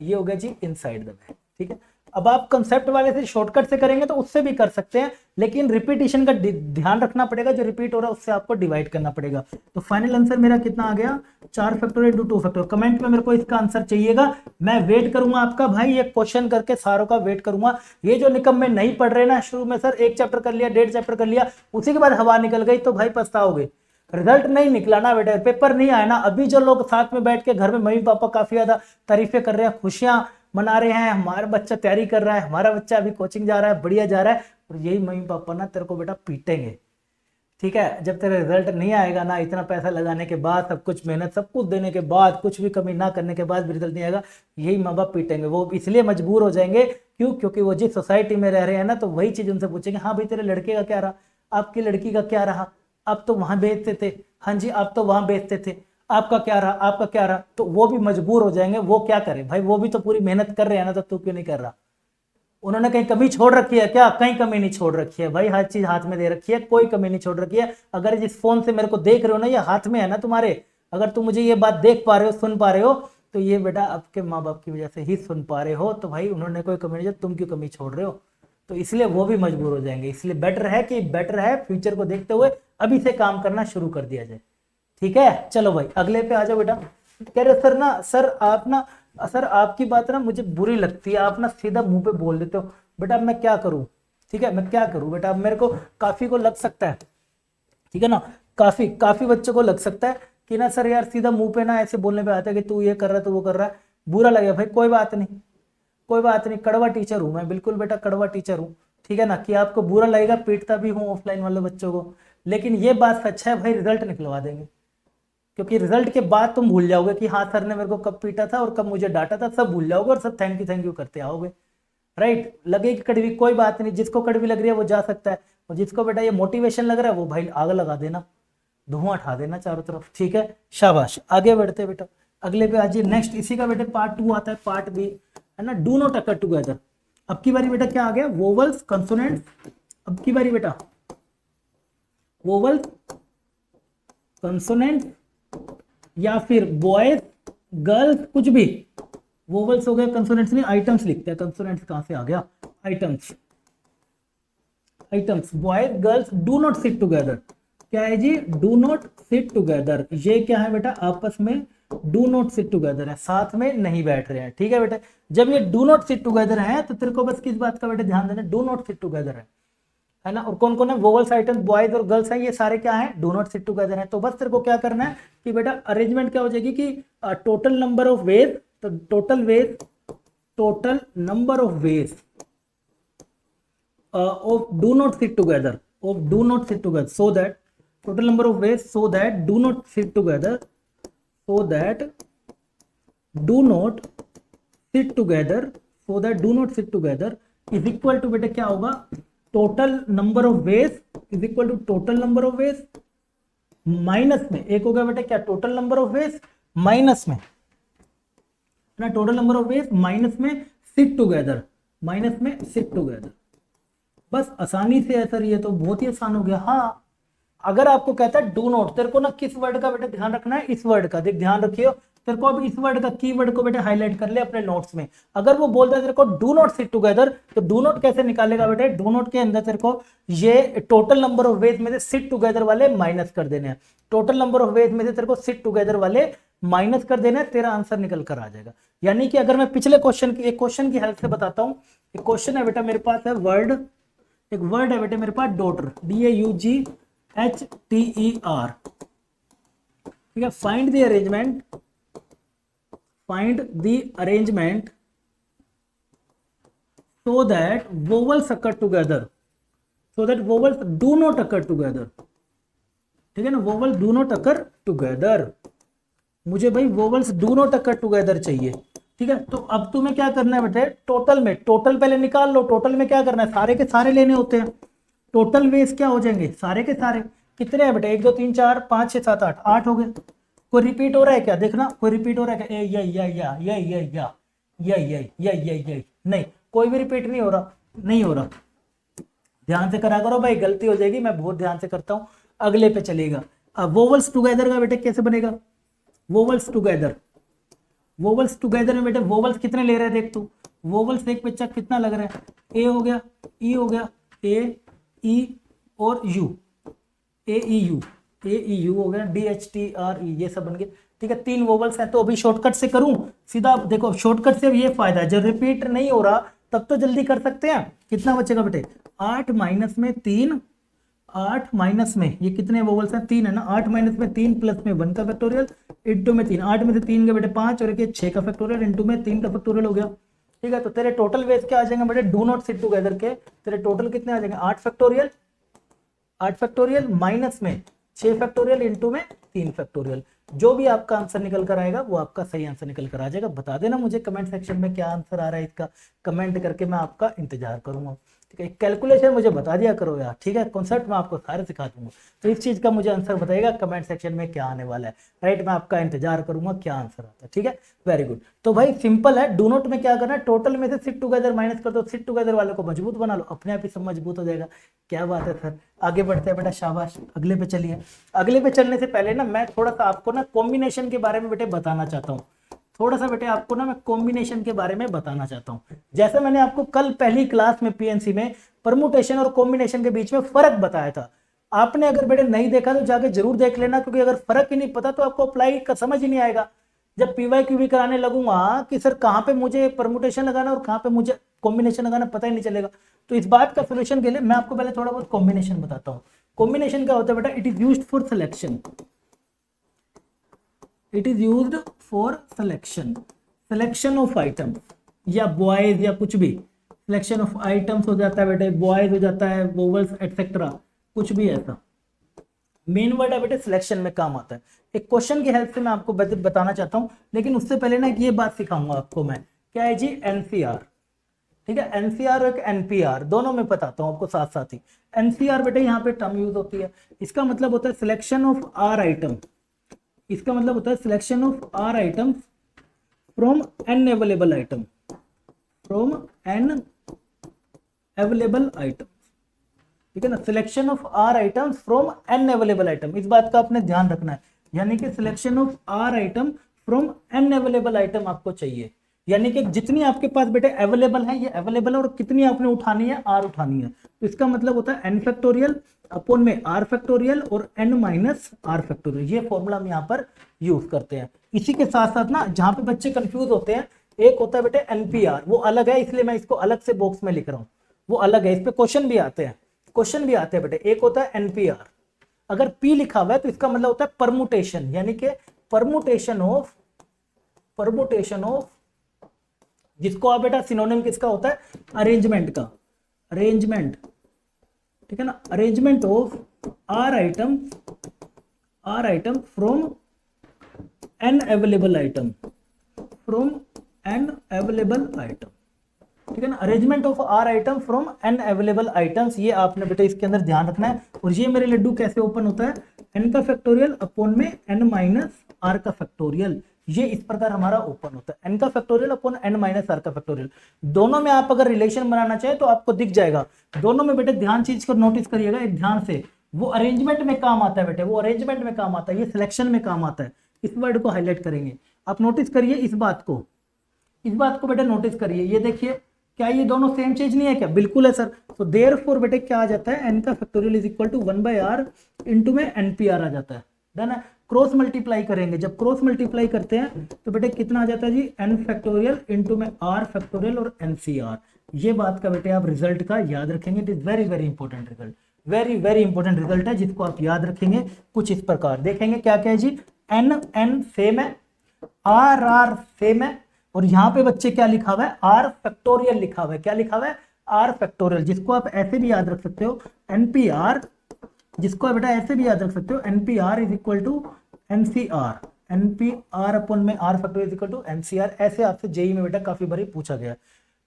ये हो गया जी इनसाइड द बैग। ठीक है। अब आप कंसेप्ट वाले से शॉर्टकट से करेंगे तो उससे भी कर सकते हैं, लेकिन रिपीटिशन का ध्यान रखना पड़ेगा, जो रिपीट हो रहा है उससे आपको डिवाइड करना पड़ेगा। तो फाइनल आंसर मेरा कितना आ गया, 4 फैक्टोरियल इंटू 2 फैक्टोरियल। कमेंट में मेरे को इसका आंसर चाहिएगा, मैं वेट करूंगा आपका भाई, ये क्वेश्चन करके सारों का वेट करूंगा। ये जो निकम में नहीं पढ़ रहे ना, शुरू में सर 1 चैप्टर कर लिया, 1.5 चैप्टर कर लिया, उसी के बाद हवा निकल गई, तो भाई पछताओगे। रिजल्ट नहीं निकला ना बेटा, पेपर नहीं आया ना। अभी जो लोग साथ में बैठ के घर में मम्मी पापा काफी ज्यादा तारीफें कर रहे हैं, खुशियां मना रहे हैं, हमारा बच्चा तैयारी कर रहा है, हमारा बच्चा अभी कोचिंग जा रहा है, बढ़िया जा रहा है, और यही मम्मी पापा ना तेरे को बेटा पीटेंगे। ठीक है, जब तेरा रिजल्ट नहीं आएगा ना, इतना पैसा लगाने के बाद, सब कुछ मेहनत सब कुछ देने के बाद, कुछ भी कमी ना करने के बाद भी रिजल्ट नहीं आएगा, यही माँ बाप पीटेंगे। वो इसलिए मजबूर हो जाएंगे, क्यों, क्योंकि वो जिस सोसाइटी में रह रहे हैं ना, तो वही चीज उनसे पूछेंगे, हाँ भाई तेरे लड़के का क्या रहा, आपकी लड़की का क्या रहा, आप तो वहां बेचते थे, हाँ जी आप तो वहां बेचते थे, आपका क्या रहा, आपका क्या रहा। तो वो भी मजबूर हो जाएंगे। वो क्या करें भाई, वो भी तो पूरी मेहनत कर रहे हैं ना, तो तू क्यों नहीं कर रहा। उन्होंने कहीं कमी छोड़ रखी है क्या, कहीं कमी नहीं छोड़ रखी है भाई, हर चीज हाथ में दे रखी है, कोई कमी नहीं छोड़ रखी है। अगर जिस फोन से मेरे को देख रहे हो ना, ये हाथ में है ना तुम्हारे, अगर तुम मुझे ये बात देख पा रहे हो, सुन पा रहे हो, तो ये बेटा आपके माँ बाप की वजह से ही सुन पा रहे हो। तो भाई उन्होंने कोई कमी नहीं, तुम क्यों कमी छोड़ रहे हो। तो इसलिए वो भी मजबूर हो जाएंगे। इसलिए बेटर है फ्यूचर को देखते हुए अभी से काम करना शुरू कर दिया जाए। ठीक है, चलो भाई अगले पे आ जाओ बेटा। कह रहे सर आप ना, सर आपकी बात ना मुझे बुरी लगती है, आप ना सीधा मुंह पे बोल देते हो। बेटा अब मैं क्या करूं, ठीक है मैं क्या करूं बेटा, अब मेरे को काफी को लग सकता है, ठीक है ना, काफी काफी बच्चों को लग सकता है कि ना सर यार सीधा मुंह पे ना ऐसे बोलने पे आता है कि तू ये कर रहा है तो वो कर रहा है, बुरा लगेगा भाई, कोई बात नहीं, कोई बात नहीं, कड़वा टीचर हूं मैं, बिल्कुल बेटा कड़वा टीचर हूं, ठीक है ना, कि आपको बुरा लगेगा, पीटता भी हूँ ऑफलाइन वाले बच्चों को, लेकिन ये बात सच है भाई, रिजल्ट निकलवा देंगे, क्योंकि रिजल्ट के बाद तुम भूल जाओगे कि हाँ सर ने मेरे को कब पीटा था और कब मुझे डांटा था, सब भूल जाओगे और सब थैंक यू करते आओगे, राइट। लगेगी कड़वी कोई बात नहीं, जिसको कड़वी लग रही है वो जा सकता है, और जिसको बेटा ये मोटिवेशन लग रहा है वो भाई आग लगा देना, धुआं उठा देना चारों तरफ, ठीक है, शाबाश। आगे बढ़ते बेटा, अगले पे आज नेक्स्ट, इसी का बेटा पार्ट 2 आता है, पार्ट बी है ना, डू नॉट अकर टुगेदर। अब की बारी बेटा क्या आ गया, वोवल्स कंसोनेंट्स, अब की बारी बेटा वोवल्स कंसोनेंट या फिर बॉयज गर्ल्स कुछ भी, वोवल्स हो गया, कंसोनेंट्स नहीं, आइटम्स लिखते हैं, कंसोनेंट्स कहां से आ गया, items, items, boys girls do not sit together, क्या है जी, डू नॉट सिट टुगेदर, ये क्या है बेटा, आपस में डू नॉट सिट टुगेदर है, साथ में नहीं बैठ रहे हैं, ठीक है बेटा। जब ये डू नॉट सिट टुगेदर है तो तेरे को बस किस बात का बेटा ध्यान देना, डू नॉट सिट टुगेदर है ना, और कौन कौन है, वोवल्स आइटम्स बॉयज और गर्ल्स हैं, ये सारे क्या है, डू नॉट सिट टुगेदर है। तो बस तेरे को क्या करना है कि बेटा अरेंजमेंट क्या हो जाएगी कि टोटल नंबर ऑफ वेज, तो total ways, total number of ways of do not sit together, of do not sit together, so that total number of ways, so that do not sit together, so that do not sit together, so that do not sit together is equal to बेटा क्या होगा, total number of ways is equal to total number of ways minus में एक हो गया बेटा क्या, total number of veg minus में ना, total number of veg minus में सिट टुगेदर, माइनस में सिट टुगेदर, बस आसानी से है सर, ये तो बहुत ही आसान हो गया। हाँ अगर आपको कहता है डू नॉट, तेरे को ना किस वर्ड का बेटा ध्यान रखना है, इस वर्ड का, देख ध्यान रखियो, तेरे को अब इस वर्ड का कीवर्ड को बेटा हाईलाइट कर ले अपने नोट्स में। अगर वो बोलता है तेरे को डू नॉट सिट टुगेदर, तो डू नॉट कैसे निकालेगा बेटा, डू नॉट के अंदर तेरे को ये टोटल नंबर ऑफ वेज में से सिट टुगेदर वाले माइनस कर देने हैं, टोटल नंबर ऑफ वेज में से तेरे को सिट टुगेदर वाले माइनस कर देना है, तेरा आंसर निकल कर आ जाएगा। यानी कि अगर मैं पिछले क्वेश्चन की, एक क्वेश्चन की हेल्प से बताता हूँ, एक क्वेश्चन है बेटा मेरे पास है वर्ड, एक वर्ड है बेटे मेरे पास डॉटर, DAUGHTER, ठीक है, find the arrangement, find the arrangement so that vowels occur together, so that vowels do not occur together, ठीक है ना, vowels do not occur together, मुझे भाई vowels do not occur together चाहिए, ठीक है। तो अब तुम्हें क्या करना है बेटे, टोटल में, टोटल पहले निकाल लो, टोटल में क्या करना है, सारे के सारे लेने होते हैं, टोटल वेज क्या हो जाएंगे, सारे के सारे कितने हैं बेटे, 1 2 3 4 5 6 7 8, 8 हो गए। कोई रिपीट हो रहा है क्या, देखना कोई रिपीट हो रहा है क्या, ये नहीं, कोई भी रिपीट नहीं हो रहा, नहीं हो रहा, ध्यान से करा करो भाई, गलती हो जाएगी, मैं बहुत ध्यान से करता हूं। अगले पे चलेगा, अब वोवल्स टुगेदर का बेटे कैसे बनेगा, वोवल्स टुगेदर, वोवल्स टुगेदर में बेटे वोवल्स कितने ले रहे हैं देख तू, वोवल्स एक बच्चा कितना लग रहा है, ए हो गया, ई हो गया, ए ई और यू, ए ई यू हो गया, DHTRE, ये सब बन गए, ठीक है, 3 वोवल्स हैं। तो अभी शॉर्टकट से करूं सीधा, देखो शॉर्टकट से ये फायदा है, जब रिपीट नहीं हो रहा तब तो जल्दी कर सकते हैं। कितना बचेगा बेटे, 8 माइनस में 3, 8 माइनस में ये कितने वोवल्स हैं, 3 है ना, 8 माइनस में 3 प्लस में 1 का फैक्टोरियल इंटू में 3, 8 में से 3 के बेटे 5 और एक 6 का फैक्टोरियल इंटू में 3 का फैक्टोरियल हो गया, ठीक है। तो तेरे टोटल वेज क्या आ जाएंगे बेटे, डू नॉट सिट टुगेदर के तेरे टोटल कितने आ जाएंगे, 8 फैक्टोरियल, 8 फैक्टोरियल माइनस में 6 फैक्टोरियल इंटू में 3 फैक्टोरियल, जो भी आपका आंसर निकल कर आएगा वो आपका सही आंसर निकल कर आ जाएगा। बता देना मुझे कमेंट सेक्शन में क्या आंसर आ रहा है इसका, कमेंट करके मैं आपका इंतजार करूंगा, ठीक है। कैलकुलेशन मुझे बता दिया करो यार, ठीक है, कॉन्सेप्ट मैं आपको सारे सिखा दूंगा, तो इस चीज का मुझे आंसर बताइएगा कमेंट सेक्शन में क्या आने वाला है, राइट, मैं आपका इंतजार करूंगा क्या आंसर आता है, ठीक है, वेरी गुड। तो भाई सिंपल है, डू नॉट में क्या करना है, टोटल में से सिट टुगेदर माइनस कर दो, सिट टुगेदर वाले को मजबूत बना लो, अपने आप ही सब मजबूत हो जाएगा। क्या बात है सर, आगे बढ़ते हैं बेटा, शाबाश। अगले पे चलिए, अगले पे चलने से पहले ना मैं थोड़ा सा आपको ना कॉम्बिनेशन के बारे में बेटे बताना चाहता हूँ, थोड़ा सा बेटे आपको ना मैं कॉम्बिनेशन के बारे में बताना चाहता हूँ। जैसे मैंने आपको कल पहली क्लास में पीएनसी में परमुटेशन और कॉम्बिनेशन के बीच में फर्क बताया था, आपने अगर बेटे नहीं देखा तो जाके जरूर देख लेना, क्योंकि अगर फर्क ही नहीं पता तो आपको अप्लाई का समझ ही नहीं आएगा, जब पीवाई क्यूबी कराने लगूंगा कि सर कहाँ पे मुझे परमुटेशन लगाना और कहाँ पे मुझे कॉम्बिनेशन लगाना पता ही नहीं चलेगा। तो इस बात का सोल्यूशन के लिए मैं आपको पहले थोड़ा बहुत कॉम्बिनेशन बताता हूँ। कॉम्बिनेशन क्या होता है बेटा, it is used for selection, it is used for selection, selection of item या बॉयज या कुछ भी, सिलेक्शन ऑफ आइटम्स हो जाता है बेटे, बॉयज हो जाता है, वोवल्स एटसेट्रा, कुछ भी ऐसा। मेन वर्ड है बेटे सिलेक्शन में काम आता है। एक क्वेश्चन की हेल्प से मैं आपको बताना चाहता हूं, लेकिन उससे पहले ना ये बात सिखाऊंगा आपको मैं, क्या है जी एनसीआर। ठीक है, एनसीआर और एनपीआर दोनों में बताता हूं आपको साथ साथ ही। एनसीआर बेटे यहाँ पे टर्म यूज होती है, इसका मतलब होता है सिलेक्शन ऑफ आर आइटम, इसका मतलब होता है selection of r item from n available item, from n available item. ठीक है ना, selection of r items from n available item, इस बात का आपने ध्यान रखना है। यानी कि selection of r item from n available item आपको चाहिए, यानी कि जितनी आपके पास बेटे अवेलेबल है, ये अवेलेबल है और कितनी आपने उठानी है, आर उठानी है। तो इसका मतलब होता है एन फैक्टोरियल अपॉन में आर फैक्टोरियल और एन माइनस आर फैक्टोरियल, ये फॉर्मूला हम यहाँ पर यूज करते हैं। इसी के साथ साथ ना जहां पे बच्चे कंफ्यूज होते हैं, एक होता है बेटे एनपीआर, वो अलग है इसलिए मैं इसको अलग से बॉक्स में लिख रहा हूँ, वो अलग है, इस पे क्वेश्चन भी आते हैं, क्वेश्चन भी आते हैं बेटे। एक होता है एनपीआर, अगर पी लिखा हुआ है तो इसका मतलब होता है परमुटेशन, यानी कि परमुटेशन ऑफ, परमुटेशन ऑफ, जिसको आप बेटा सिनोनिम किसका होता है, अरेंजमेंट का, अरेंजमेंट। ठीक है ना, arrangement of r item, r item from n available item, from n available item. ठीक है ना, arrangement of r item from n available items, ये आपने बेटा इसके अंदर ध्यान रखना है। और ये मेरे लड्डू कैसे ओपन होता है, एन का फैक्टोरियल अपॉन में एन माइनस आर का फैक्टोरियल, ये इस प्रकार हमारा ओपन होता है, एन का factorial upon n minus r का फैक्टोरियल। दोनों में आप अगर रिलेशन बनाना चाहे तो आपको दिख जाएगा, दोनों में बेटे ध्यान चीज को नोटिस करिएगा एक ध्यान से, वो अरेंजमेंट में काम आता है बेटे, वो अरेंजमेंट में काम आता है, ये सिलेक्शन में काम आता है। इस वर्ड को हाईलाइट करेंगे, आप नोटिस करिए इस बात को, इस बात को बेटा नोटिस करिए। ये देखिए, क्या ये दोनों सेम चीज नहीं है क्या, बिल्कुल है सर। तो देयरफॉर बेटे क्या आ जाता है, एन का factorial is equal to 1 by r into में एनपीआर आ जाता है, डन है। क्रॉस मल्टीप्लाई करेंगे, जब क्रॉस मल्टीप्लाई करते हैं तो बेटे कितना आ जाता है जी, एन फैक्टोरियल इंटू में आर फैक्टोरियल और एनसीआर। ये बात का बेटे आप रिजल्ट का याद रखेंगे, it is very very important result, very very important result है जिसको आप याद रखेंगे। कुछ इस प्रकार देखेंगे, क्या क्या है जी, एन एन सेम है, आर आर सेम है, और यहां पे बच्चे क्या लिखा हुआ है, आर फैक्टोरियल लिखा हुआ है, क्या लिखा हुआ है, आर फैक्टोरियल, जिसको आप ऐसे भी याद रख सकते हो एनपीआर, जिसको आप बेटा ऐसे भी याद रख सकते हो NPR is equal to NCR, NPR upon में R factorial is equal to NCR, ऐसे आपसे जेई में बेटा काफी बार पूछा गया है।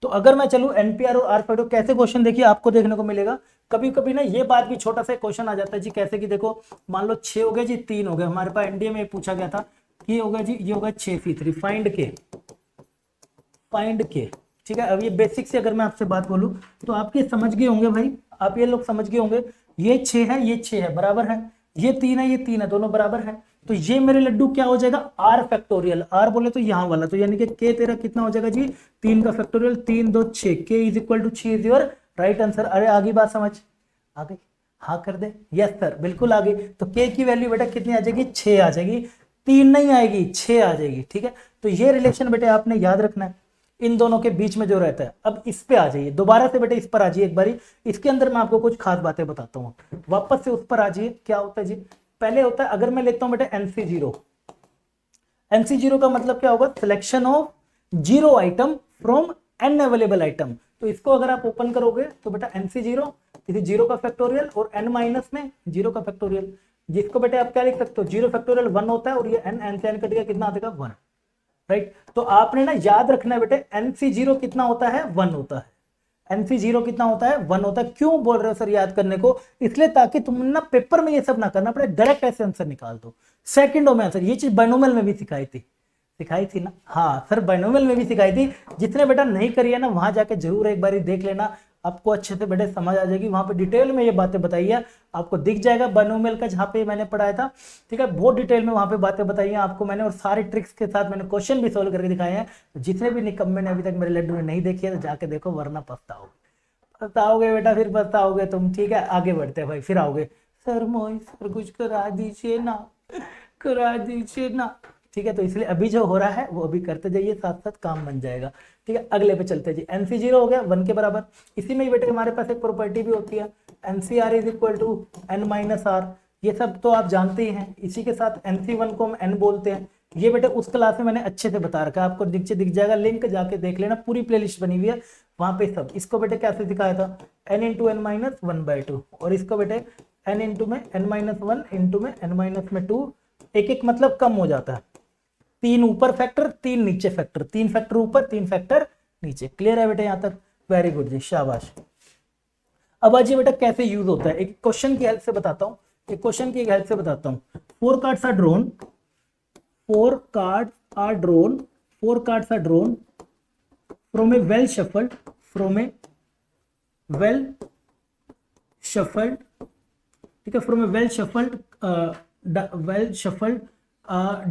तो अगर मैं चलूं एनपीआर और आर फैक्टोरियल कैसे क्वेश्चन देखिए आपको देखने को मिलेगा, कभी कभी ना ये बात भी छोटा सा क्वेश्चन आ जाता है जी, कैसे कि देखो मान लो 6 हो गए जी, 3 हो गए, हमारे पास एनडीए में पूछा गया था, ये होगा जी, ये होगा 6c3, फाइंड के, फाइंड के। ठीक है, अब ये बेसिक से अगर मैं आपसे बात बोलूं तो आप ये समझ गए होंगे भाई, आप ये लोग समझ गए होंगे, ये 6 है, ये 6 है, बराबर है, ये 3 है, ये 3 है, दोनों बराबर है। तो ये मेरे लड्डू क्या हो जाएगा, आर फैक्टोरियल, आर बोले तो यहाँ वाला, तो यानी कि के तेरा कितना हो जाएगा जी, 3 का factorial, 3 2 6, k is equal to 6 is your right answer. अरे आगे बात समझ आ गई, हाँ कर दे, यस सर बिल्कुल आ गई। तो के की वैल्यू बेटा कितनी आ जाएगी, 6 आ जाएगी, 3 नहीं आएगी, 6 आ जाएगी। ठीक है, तो ये रिलेशन बेटे आपने याद रखना है, इन दोनों के बीच में जो रहता है। अब इस पे आ जाइए दोबारा से बेटे, इस पर आ जाइए एक बारी, इसके अंदर मैं आपको कुछ खास बातें बताता हूँ, वापस से उस पर आ जाइए। क्या होता है जी, पहले होता है, अगर मैं लेता हूं बेटा NC0, NC0 का मतलब क्या होगा, selection of zero item from n available item. तो इसको अगर आप ओपन करोगे तो बेटा NC0 इसे 0 का फैक्टोरियल और n माइनस में 0 का फैक्टोरियल, जिसको बेटे आप क्या लिख सकते हो, 0 फैक्टोरियल 1 होता है और ये n से n कटेगा, कितना आएगा 1, राइट। तो आपने ना याद रखना है बेटे, NC0 कितना होता है, 1 होता है, NC0 कितना होता है, 1 होता है। क्यों बोल रहे हो सर याद करने को, इसलिए ताकि तुम ना पेपर में ये सब ना करना पड़े, डायरेक्ट ऐसे आंसर निकाल दो, सेकंडों में आंसर। ये चीज बाइनोमियल में भी सिखाई थी ना, हाँ सर बाइनोमियल में भी सिखाई थी। जितने बेटा नहीं करी है ना, वहां जाके जरूर एक बार देख लेना, आपको अच्छे से बेटे समझ आ जाएगी, वहां पे डिटेल में ये बातें बताई है, आपको दिख जाएगा बाइनोमियल का, जहाँ पे मैंने पढ़ाया था। ठीक है, बहुत डिटेल में वहां पे बातें बताई हैं आपको मैंने, और सारे ट्रिक्स के साथ मैंने क्वेश्चन भी सोल्व करके दिखाए हैं। जितने भी निकम्मे ने अभी तक मेरे लड्डू ने नहीं देखे तो जाके देखो, वरना पछताओगे, पछताओगे बेटा, फिर पछताओगे तुम। ठीक है, आगे बढ़ते हैं भाई, फिर आओगे सर मोई सर कुछ करा दीजिए ना, करा दीजिए ना। ठीक है, तो इसलिए अभी जो हो रहा है वो अभी करते जाइए, साथ साथ काम बन जाएगा। ठीक है, अगले पे चलते जी। एनसी 0 हो गया 1 के बराबर। इसी में ही बेटे हमारे पास एक प्रॉपर्टी भी होती है, nCr is equal to n minus r. ये सब तो आप जानते ही हैं। इसी के साथ NC1 को हम n बोलते हैं। ये बेटे उस क्लास में मैंने अच्छे से बता रखा है, आपको नीचे दिख जाएगा, लिंक जाके देख लेना, पूरी प्लेलिस्ट बनी हुई है वहां पे सब। इसको बेटे कैसे दिखाया था, n इंटू एन माइनस 1/2, और इसको बेटे n इंटू में n माइनस 1 इंटू में n माइनस में 2, एक एक मतलब कम हो जाता है, 3 ऊपर फैक्टर 3 नीचे फैक्टर, 3 फैक्टर ऊपर 3 फैक्टर नीचे। क्लियर है बेटे यहाँ तक? वेरी गुड जी, शाबाश। अब आज ये बेटा कैसे यूज होता है, एक क्वेश्चन की हेल्प से बताता हूँ, एक क्वेश्चन की हेल्प से बताता हूँ। 4 cards are drawn, 4 cards are drawn, 4 cards are drawn from a well shuffled, from a well shuffled, ठीक है, from a well shuffled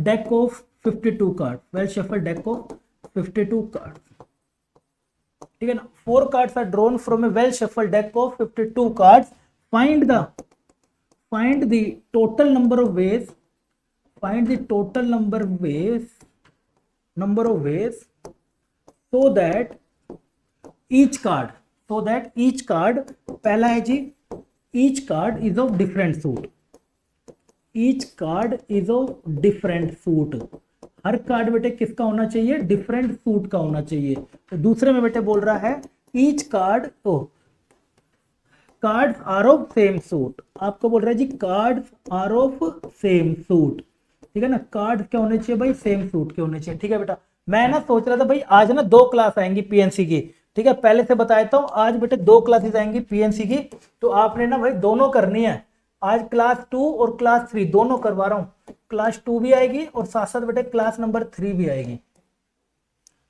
deck of 52 card, well shuffled deck of 52 card, ठीक है ना। 4 cards are drawn from a well shuffled deck of 52 cards, find the total number of ways, find the total number of ways so that each card, पहला है जी, each card is of different suit, each card is of different suit। Her card बेटे किसका होना चाहिए, different suit का होना चाहिए। तो दूसरे में बेटे बोल रहा है each card, cards are of same suit, आपको बोल रहा है जी cards are of same suit, ठीक है ना। कार्ड्स क्या होने चाहिए भाई, सेम सूट के होने चाहिए। ठीक है बेटा, मैं ना सोच रहा था भाई आज ना 2 क्लास आएंगी पीएनसी की, ठीक है, पहले से बता देता हूँ, आज बेटे 2 क्लासेस आएंगी पीएनसी की, तो आपने ना भाई दोनों करनी है। आज क्लास 2 और क्लास 3 दोनों करवा रहा हूँ, क्लास 2 भी आएगी और साथ साथ बेटे क्लास नंबर 3 भी आएगी,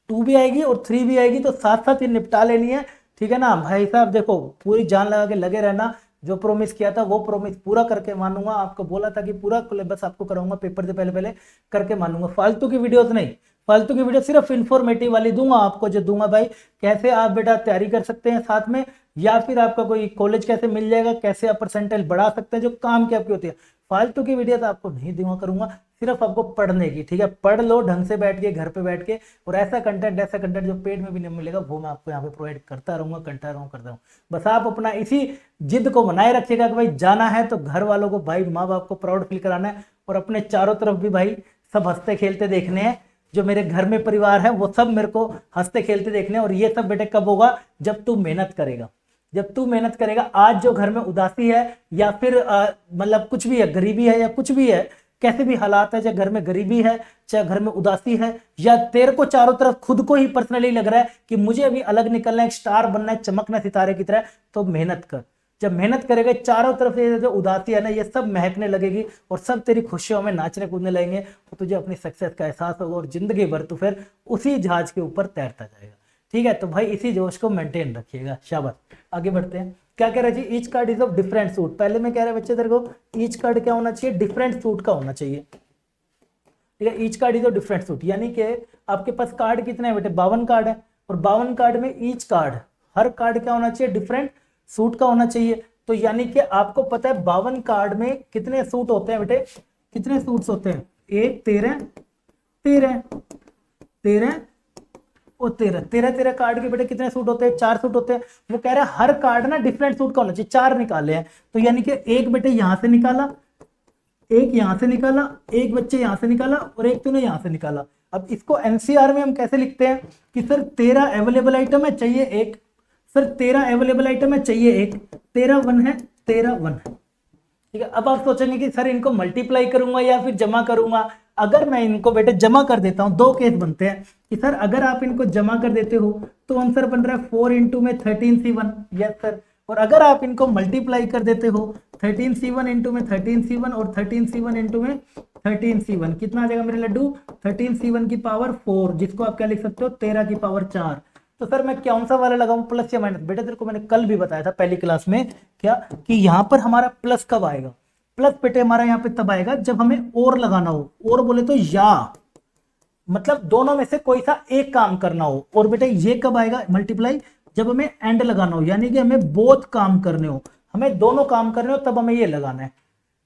2 भी आएगी और 3 भी आएगी, तो साथ साथ ये निपटा लेनी है। ठीक है ना भाई साहब, देखो पूरी जान लगा के लगे रहना, जो प्रॉमिस किया था वो प्रॉमिस पूरा करके मानूंगा। आपको बोला था कि पूरा बस आपको कराऊंगा, पेपर से पहले पहले करके मानूंगा। फालतू की वीडियोस नहीं, फालतू की वीडियो सिर्फ इन्फॉर्मेटिव वाली दूंगा आपको, जो दूंगा भाई कैसे आप बेटा तैयारी कर सकते हैं साथ में, या फिर आपका कोई कॉलेज कैसे मिल जाएगा, कैसे आप परसेंटेज बढ़ा सकते हैं, जो काम की आपकी होती है। फालतू की वीडियो तो आपको नहीं दूंगा करूंगा, सिर्फ आपको पढ़ने की। ठीक है, पढ़ लो ढंग से बैठ के, घर पे बैठ के, और ऐसा कंटेंट जो पेड में भी नहीं मिलेगा वो मैं आपको यहाँ पे प्रोवाइड करता रहूंगा, करता रहूँ। बस आप अपना इसी जिद को बनाए रखिएगा कि भाई जाना है तो घर वालों को, भाई माँ बाप को प्राउड फील कराना है, और अपने चारों तरफ भी भाई सब हंसते खेलते देखने हैं। जो मेरे घर में परिवार है वो सब मेरे को हंसते खेलते देखने हैं। और ये सब बेटे कब होगा, जब तू मेहनत करेगा, जब तू मेहनत करेगा। आज जो घर में उदासी है या फिर मतलब कुछ भी है, गरीबी है या कुछ भी है, कैसे भी हालात है, चाहे घर में गरीबी है, चाहे घर में उदासी है, या तेरे को चारों तरफ खुद को ही पर्सनली लग रहा है कि मुझे अभी अलग निकलना है, एक स्टार बनना है, चमकना सितारे की तरह, तो मेहनत कर। जब मेहनत करेगा चारों तरफ से जो उदासी है ना, ये सब महकने लगेगी और सब तेरी खुशियों में नाचने कूदने लगेंगे, तो तुझे अपनी सक्सेस का एहसास होगा और जिंदगी भर तू फिर उसी जहाज के ऊपर तैरता जाएगा। ठीक है, तो भाई इसी जोश को मेंटेन रखिएगा। शाबाश, आगे बढ़ते हैं। क्या कह रहा है जी, each card is of different suit. पहले में कह रहा है बच्चे तेरे को ईच कार्ड क्या होना चाहिए, डिफरेंट सूट का होना चाहिए। ठीक है, each card is of different suit, यानी कि आपके पास कार्ड कितने हैं बेटे, 52 कार्ड है, और 52 कार्ड में ईच कार्ड, हर कार्ड क्या होना चाहिए, डिफरेंट सूट का होना चाहिए। तो यानी कि आपको पता है 52 कार्ड में कितने सूट होते हैं बेटे, कितने सूट्स होते हैं, 1 13 13 13 और 13 कार्ड के बेटे कितने सूट होते हैं, 4 सूट होते हैं। वो कह रहा है हर कार्ड ना डिफरेंट सूट का होना चाहिए, 4 निकाले हैं, तो यानी कि एक बेटे यहां से निकाला, एक यहां से निकाला, एक बच्चे यहां से निकाला, और एक तूने यहां से निकाला। अब इसको एनसीआर में हम कैसे लिखते हैं कि सर 13 अवेलेबल आइटम है, चाहिए एक, सर 13 अवेलेबल आइटम है, चाहिए एक, 13 1 है, 13 1 है। ठीक है, अब आप सोचेंगे कि सर इनको मल्टीप्लाई करूंगा या फिर जमा करूंगा। अगर मैं इनको बेटे जमा कर देता हूं, 2 केस बनते हैं कि सर अगर आप इनको जमा कर देते हो तो आंसर बन रहा है 4 इंटू में 13C1, यस सर। और अगर आप इनको मल्टीप्लाई कर देते हो 13C1 इंटू में 13C1 और 13C1 इंटू में 13C1, कितना आ जाएगा मेरे लड्डू, 13C1 की पावर 4, जिसको आप क्या लिख सकते हो, 13 की पावर 4। तो सर मैं कौन सा वाला लगाऊं, प्लस या माइनस। बेटा तेरे को मैंने कल भी बताया था पहली क्लास में, क्या कि यहां पर हमारा प्लस कब आएगा, प्लस बेटे हमारा यहाँ पे तब आएगा जब हमें और लगाना हो। और बोले तो या, मतलब दोनों में से कोई सा एक काम करना हो। और बेटे ये कब आएगा मल्टीप्लाई, जब हमें एंड लगाना हो, यानी कि हमें बोथ काम करने हो, हमें दोनों काम करने हो, तब हमें ये लगाना है।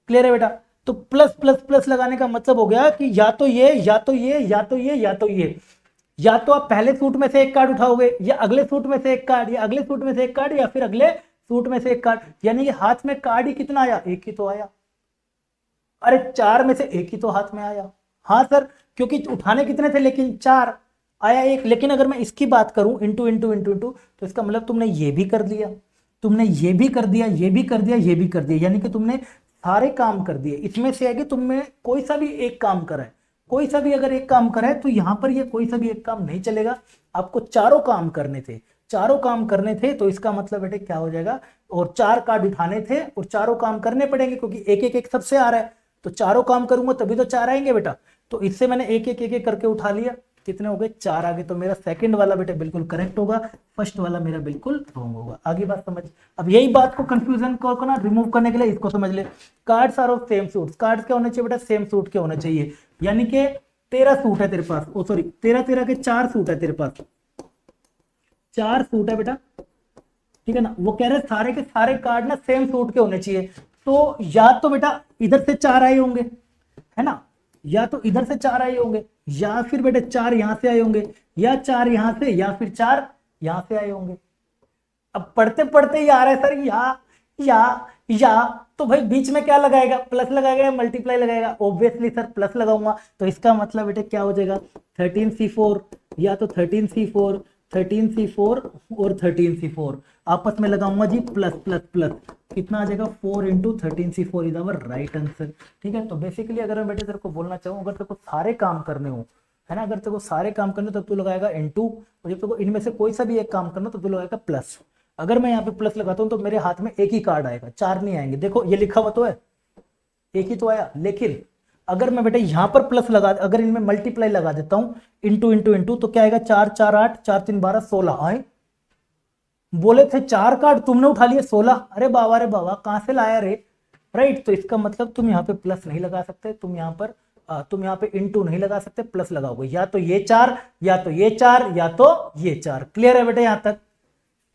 क्लियर है बेटा। तो प्लस प्लस प्लस लगाने का मतलब हो गया कि या तो ये या तो ये या तो ये या तो ये, या तो आप पहले सूट में से एक कार्ड उठाओगे या अगले सूट में से एक कार्ड या अगले सूट में से एक कार्ड या फिर अगले सूट में से एक कार्ड, यानी कि हाथ में कार्ड ही कितना आया, एक ही तो आया। अरे 4 में से एक ही तो हाथ में आया। हाँ सर, क्योंकि उठाने कितने थे लेकिन 4, आया एक। लेकिन अगर मैं इसकी बात करूं इंटू इंटू इंटू इंटू, तो इसका मतलब तुमने ये भी कर दिया, तुमने ये भी कर दिया, ये भी कर दिया, ये भी कर दिया, यानी कि तुमने सारे काम कर दिए। इसमें से है कि तुमने कोई सा भी एक काम करा है, कोई सा भी अगर एक काम करा है तो यहां पर ये कोई सा भी एक काम नहीं चलेगा, आपको चारों काम करने थे, चारों काम करने थे। तो इसका मतलब बेटे क्या हो जाएगा, और 4 कार्ड उठाने थे और चारों काम करने पड़ेंगे, क्योंकि एक एक एक सबसे आ रहा है, तो चारों काम करूंगा तभी तो 4 आएंगे बेटा। तो इससे मैंने एक एक एक एक करके उठा लिया, कितने हो गए, 4 आ गए। तो मेरा सेकंड वाला बेटे बिल्कुल करेक्ट होगा, फर्स्ट वाला मेरा बिल्कुल रॉन्ग होगा। आगे बात समझ। अब यही बात को कंफ्यूजन को ना रिमूव करने के लिए इसको समझ ले, cards are of same suits. Cards क्या होने चाहिए बेटा, सेम सूट के होने चाहिए, यानी कि 13 सूट है तेरे पास, ओ सॉरी 13 के 4 सूट है तेरे पास, 4 सूट है बेटा, ठीक है ना। वो कह रहे सारे के सारे कार्ड ना सेम सूट के होने चाहिए। तो या तो बेटा इधर से 4 आए होंगे, है ना, या तो इधर से 4 आए होंगे, या फिर बेटे 4 यहां से आए होंगे, या 4 यहां से, या फिर 4 यहां से आए होंगे। अब पढ़ते पढ़ते ही आ रहा है सर या, तो भाई बीच में क्या लगाएगा, प्लस लगाएगा या मल्टीप्लाई लगाएगा, ऑब्वियसली सर प्लस लगाऊंगा। तो इसका मतलब बेटे क्या हो जाएगा, 13C4, या तो 13C4, 13C4 और 13C4 आपस में लगाऊंगा जी, प्लस प्लस प्लस, कितना आ जाएगा 4 into 13C4 is our right answer. ठीक है, तो बेसिकली अगर मैं बेटे तेरे को बोलना चाहूँ, अगर तेरे को सारे काम करने हो, है ना, अगर तेरे को सारे काम करने तब तू लगाएगा इंटू, और जब तेरे को इनमें से कोई सा भी एक काम करना तो तू लगाएगा प्लस। अगर मैं यहाँ पे प्लस लगाता हूँ तो मेरे हाथ में एक ही कार्ड आएगा, 4 नहीं आएंगे। देखो ये लिखा हुआ तो है, एक ही तो आया। लेकिन अगर मैं बेटा यहाँ पर प्लस लगा, अगर इनमें मल्टीप्लाई लगा देता हूँ, इंटू इंटू इंटू, तो क्या आएगा, 4 4 8, 4 3 12 16 आए। बोले थे 4 कार्ड, तुमने उठा लिए 16। अरे बाबा रे बाबा, कहां से लाया रे, राइट। तो इसका मतलब तुम यहाँ पे प्लस नहीं लगा सकते, तुम यहाँ पे इंटू नहीं लगा सकते, प्लस लगाओगे, या तो ये 4 या तो ये 4 या तो ये 4। क्लियर है बेटे यहाँ तक?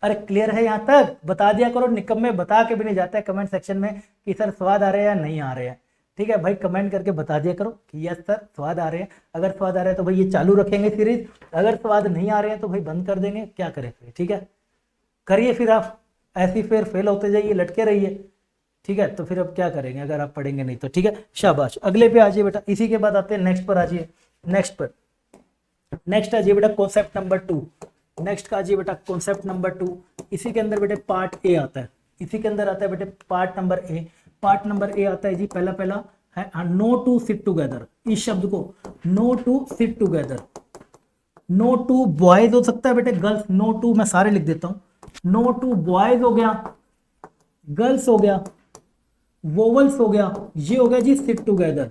अरे क्लियर है यहाँ तक? बता दिया करो, निकम्मे बता के भी नहीं जाता है कमेंट सेक्शन में कि सर स्वाद आ रहे हैं या नहीं आ रहे हैं। ठीक है भाई, कमेंट करके बता दिया करो कि यस सर स्वाद आ रहे हैं। अगर स्वाद आ रहे हैं तो भाई ये चालू रखेंगे सीरीज, अगर स्वाद नहीं आ रहे हैं तो भाई बंद कर देंगे, क्या करें फिर। ठीक है, करिए फिर आप ऐसी, फिर फेल होते जाइए, लटके रहिए। ठीक है, तो फिर अब क्या करेंगे अगर आप पढ़ेंगे नहीं तो। ठीक है, शाबाश, अगले पे आ जाइए बेटा। इसी के बाद आते हैं नेक्स्ट पर, आ जाइए नेक्स्ट पर। नेक्स्ट आ जाइए बेटा कॉन्सेप्ट नंबर 2। नेक्स्ट का आ जाइए बेटा कॉन्सेप्ट नंबर 2। इसी के अंदर बेटे पार्ट ए आता है, इसी के अंदर आता है बेटे part number A. Part number A आता है जी, पहला पहला है नो टू सिट टुगेदर। इस शब्द को no two sit together, no two boys हो सकता है बेटे, गर्ल्स, नो टू मैं सारे लिख देता हूं, नो टू बॉयज हो गया, गर्ल्स हो गया, वोवल्स हो गया, ये हो गया जी सिट टुगेदर।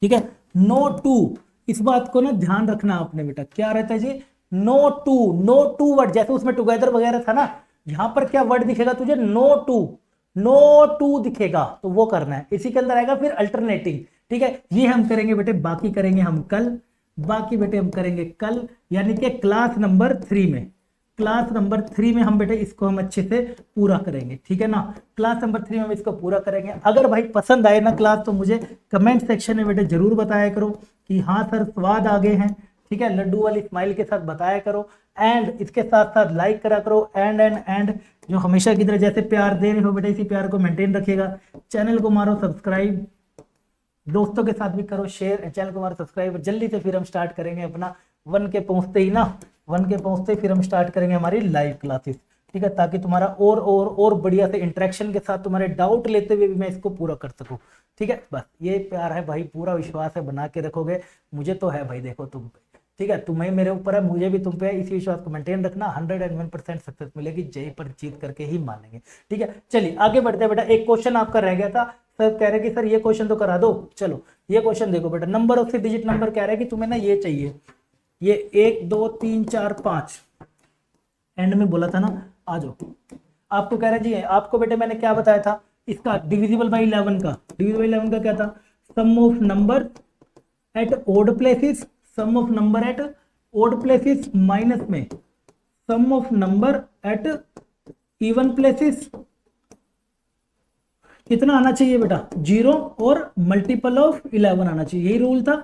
ठीक है, नो टू, इस बात को ना ध्यान रखना आपने बेटा, क्या रहता है जी, no two, no two word, जैसे उसमें टुगेदर वगैरह था ना, यहां पर क्या वर्ड दिखेगा तुझे, नो टू, नो टू दिखेगा, तो वो करना है। इसी के अंदर आएगा फिर अल्टरनेटिंग। ठीक है, ये हम करेंगे बेटे, बाकी करेंगे हम कल, बाकी बेटे हम करेंगे कल, यानी कि क्लास नंबर 3 में, क्लास नंबर 3 में हम बेटे इसको हम अच्छे से पूरा करेंगे। ठीक है ना, क्लास नंबर 3 में हम इसको पूरा करेंगे। अगर भाई पसंद आए ना क्लास तो मुझे कमेंट सेक्शन में बेटे जरूर बताया करो कि हाँ सर स्वाद आ गए हैं। ठीक है, लड्डू वाली स्माइल के साथ बताया करो, एंड इसके साथ साथ लाइक करा करो, एंड जो हमेशा की तरह जैसे प्यार दे रहे हो बेटे, इसी प्यार को मेंटेन रखिएगा। चैनल को मारो सब्सक्राइब, दोस्तों के साथ भी करो शेयर, चैनल को मारो सब्सक्राइब। जल्दी से फिर हम स्टार्ट करेंगे अपना 1 के पहुंचते ही ना, 1 के पहुंचते ही फिर हम स्टार्ट करेंगे हमारी लाइव क्लासेस। ठीक है, ताकि तुम्हारा और बढ़िया से इंटरेक्शन के साथ तुम्हारे डाउट लेते हुए भी मैं इसको पूरा कर सकूं। ठीक है, बस ये प्यार है भाई, पूरा विश्वास है, बना के रखोगे, मुझे तो है भाई, देखो तुम पे। ठीक है, तुम्हें मेरे ऊपर है, मुझे भी तुम पे है, इसी विश्वास को मेंटेन रखना। 101% सक्सेस मिलेगी, जय पर जीत करके ही मानेंगे। ठीक है, चलिए आगे बढ़ते हैं बेटा। एक क्वेश्चन आपका रह गया था, सर कह रहे कि सर ये क्वेश्चन तो करा दो। चलो ये क्वेश्चन देखो बेटा, नंबर ऑफ 6 डिजिट नंबर कह रहे हैं कि तुम्हें ना ये चाहिए, ये 1 2 3 4 5 एंड में बोला था ना, आ जाओ। आपको कह रहे जी, आपको बेटे मैंने क्या बताया था, इसका डिविजिबल बाई 11 का, डिविजिबल बाई 11 का क्या था, sum of number at odd places, sum of number at odd places minus में sum of number at even places. कितना आना चाहिए बेटा, 0 और मल्टीपल ऑफ 11 आना चाहिए, यही रूल था,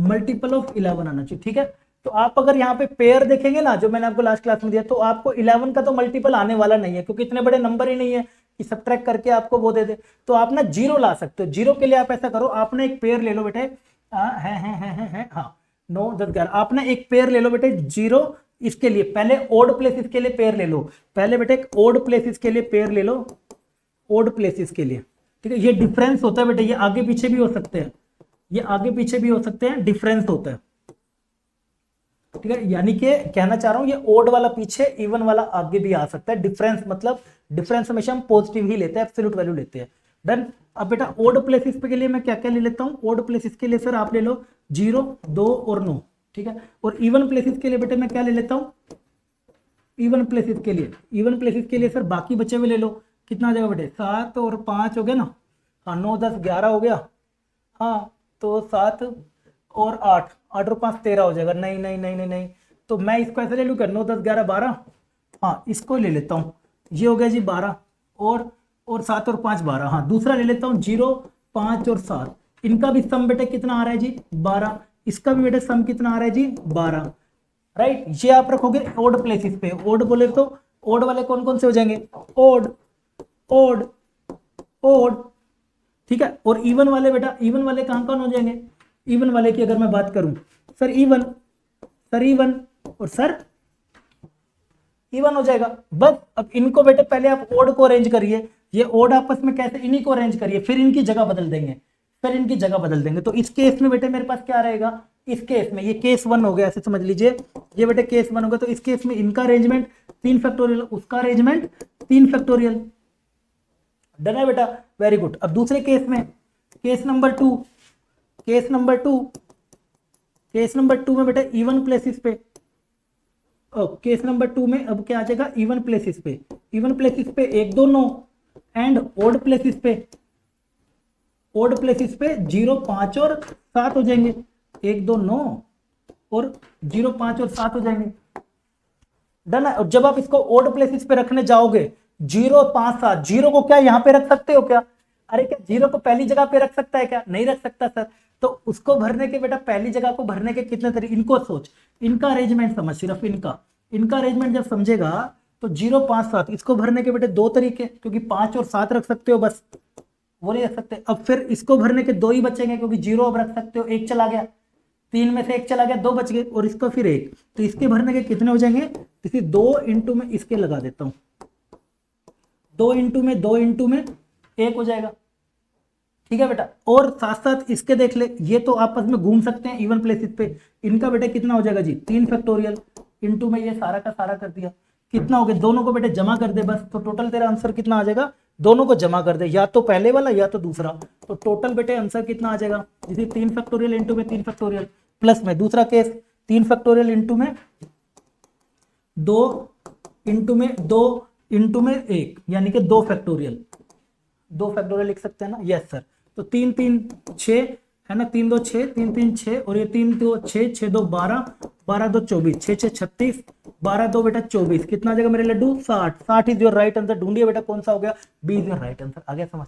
मल्टीपल ऑफ 11 आना चाहिए। ठीक है, तो आप अगर यहाँ पे पेयर देखेंगे ना, जो मैंने आपको लास्ट क्लास में दिया, तो आपको 11 का तो मल्टीपल आने वाला नहीं है, क्योंकि इतने बड़े नंबर ही नहीं है कि सब्ट्रैक्ट करके आपको वो दे दे। तो आप ना 0 ला सकते हो। 0 के लिए आप ऐसा करो, आपने एक पेयर ले लो बेटे, है हाँ 9 10 11, आपने एक पेयर ले लो बेटे 0, इसके लिए पहले ओड प्लेसेस के लिए पेयर ले लो, पहले बेटे एक ओड प्लेसेस के लिए पेयर ले लो, ओड प्लेसेस के लिए। ठीक है, ये डिफरेंस होता है बेटे, ये आगे पीछे भी हो सकते हैं, ये आगे पीछे भी हो सकते हैं, डिफरेंस होता है। ठीक है, यानी कि कहना चाह रहा हूं, ये ओड वाला पीछे, इवन वाला आगे भी आ सकता है। डिफरेंस मतलब डिफरेंस हमेशा हम पॉजिटिव ही लेते हैं, एब्सोल्यूट वैल्यू लेते हैं। डन। अब बेटा ओड प्लेसेस पे के लिए मैं क्या क्या ले लेता हूं, ओड प्लेसेस के लिए सर आप ले लो 0 2 और 9। ठीक है, और इवन प्लेसेस के लिए बेटे मैं क्या ले लेता हूं, इवन प्लेसेस के लिए, इवन प्लेसेस के लिए सर बाकी बचे हुए ले लो। कितना आ जाएगा बेटे, 7 और 5 हो गया ना, हाँ 9 10 11 हो गया, हाँ तो 7 और 8, 8 और 5 13 हो जाएगा। नहीं नहीं नहीं नहीं नहीं, तो मैं इसको ऐसे ले लूँ क्या, 9 10 11 12, हाँ इसको ले लेता हूँ, ये हो गया जी 12, और 7 और 5 12, हाँ दूसरा ले लेता हूँ 0 5 और 7, इनका भी सम बेटे कितना आ रहा है जी 12, इसका भी बेटे सम कितना आ रहा है जी 12। राइट, ये आप रखोगे ओड प्लेसेस पे। ओड बोले तो ओड वाले कौन कौन से हो जाएंगे, ओड ओड ओड। ठीक है, और इवन वाले बेटा, इवन वाले कहां कौन हो जाएंगे, इवन वाले की अगर मैं बात करूं, सर इवन, सर इवन और सर इवन हो जाएगा। बस अब इनको बेटे पहले आप ओड को अरेंज करिए, ये ओड आपस में कैसे, इन्हीं को अरेंज करिए, फिर इनकी जगह बदल देंगे, फिर इनकी जगह बदल देंगे। तो इस केस में बेटे मेरे पास क्या रहेगा, इस केस में ये केस 1 हो गया, ऐसे समझ लीजिए, ये बेटे केस 1 होगा। तो इस केस में इनका अरेंजमेंट 3 फैक्टोरियल, उसका अरेंजमेंट 3 फैक्टोरियल। डन है बेटा, वेरी गुड। अब दूसरे केस में, case number 2, case number 2, case number 2 में बेटा इवन प्लेसेस पे, केस नंबर 2 में अब क्या आ जाएगा, इवन प्लेसेस पे, इवन प्लेसेस पे 1 2 9, एंड ओड प्लेसेस पे, ओड प्लेसेस पे 0 5 और 7 हो जाएंगे, 1 2 9 और 0 5 और 7 हो जाएंगे। डन है। और जब आप इसको ओड प्लेसेस पे रखने जाओगे, 0 5 7, 0 को क्या यहाँ पे रख सकते हो क्या, अरे क्या 0 को पहली जगह पे रख सकता है क्या, नहीं रख सकता सर। तो उसको भरने के बेटा, पहली जगह को भरने के कितने तरीके, इनको सोच, इनका अरेंजमेंट समझ, सिर्फ इनका अरेंजमेंट जब समझेगा तो 0 5 7 इसको भरने के बेटे 2 तरीके, क्योंकि 5 और 7 रख सकते हो बस, वो नहीं रख सकते। अब फिर इसको भरने के 2 ही बचेंगे, क्योंकि 0 अब रख सकते हो, 1 चला गया, 3 में से 1 चला गया, 2 बच गए, और इसको फिर 1, तो इसके भरने के कितने हो जाएंगे, इसी 2 इंटू में इसके लगा देता हूं, 2 इंटू में 2 इंटू में 1 हो जाएगा। ठीक है बेटा, और साथ साथ इसके देख ले, ये तो आपस में घूम सकते हैं इवन प्लेसेस पे, इनका बेटा कितना हो जाएगा जी 3 फैक्टोरियल, इंटू में ये सारा का सारा कर दिया, कितना हो गया, दोनों को बेटे जमा कर दे बस, तो टोटल तेरा आंसर कितना आ जाएगा, दोनों को जमा कर दे, या तो पहले वाला या तो दूसरा, तो टोटल बेटे आंसर कितना आ जाएगा, इसी 3 फैक्टोरियल इंटू में 3 फैक्टोरियल, प्लस में दूसरा केस 3 फैक्टोरियल इंटू में 2 इंटू में 2 इंटू में 1, यानी कि 2 फैक्टोरियल, 2 फैक्टोरियल लिख सकते हैं ना, यस सर। तो 3 3 6 है ना, 3 2 6, 3 3 6, और ये 3 2 6, 6 2 12, 12 2 24, 6 6 36, 12 2 बेटा 24, कितना आ जाएगा मेरे लड्डू 60, 60 इज योर राइट आंसर। ढूंढिए बेटा कौन सा हो गया, B is your right answer. आ गया समझ,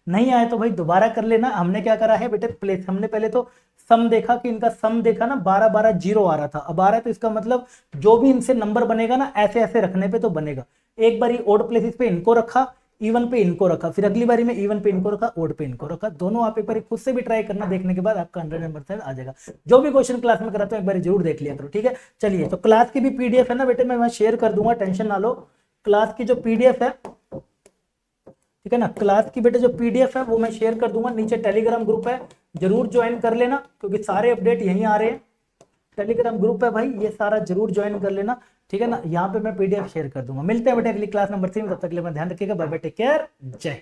नहीं आया तो भाई दोबारा कर लेना। हमने क्या करा है बेटे, प्लेस, हमने पहले तो सम देखा कि इनका सम देखा ना, 12 12 0 आ रहा था, अब आ रहा है, तो इसका मतलब जो भी इनसे नंबर बनेगा ना, ऐसे ऐसे रखने पे तो बनेगा। एक बार ओड प्लेसेस पे इनको रखा, इवन पे इनको रखा, फिर अगली बारी में इवन पे इनको रखा, ओड पे इनको रखा, दोनों आप एक बार खुद से भी ट्राई करना, देखने के बाद आपका 100% आ जाएगा। जो भी क्वेश्चन क्लास में कराता हूं एक बार जरूर देख लिया करो, ठीक है। चलिए, तो क्लास की भी पीडीएफ है ना बेटे, मैं शेयर कर दूंगा, टेंशन ना लो। क्लास की जो पीडीएफ है, ठीक है ना, क्लास की बेटे जो पीडीएफ है वो मैं शेयर कर दूंगा, नीचे टेलीग्राम ग्रुप है, जरूर ज्वाइन कर लेना, क्योंकि सारे अपडेट यहीं आ रहे हैं। टेलीग्राम ग्रुप है भाई, ये सारा जरूर ज्वाइन कर लेना, ठीक है ना। यहाँ पे मैं पीडीएफ शेयर कर दूंगा। मिलते हैं बेटे अगली क्लास नंबर 3 में, तब तक के लिए अपना ध्यान रखिएगा, बाय बाय, टेक केयर, जय।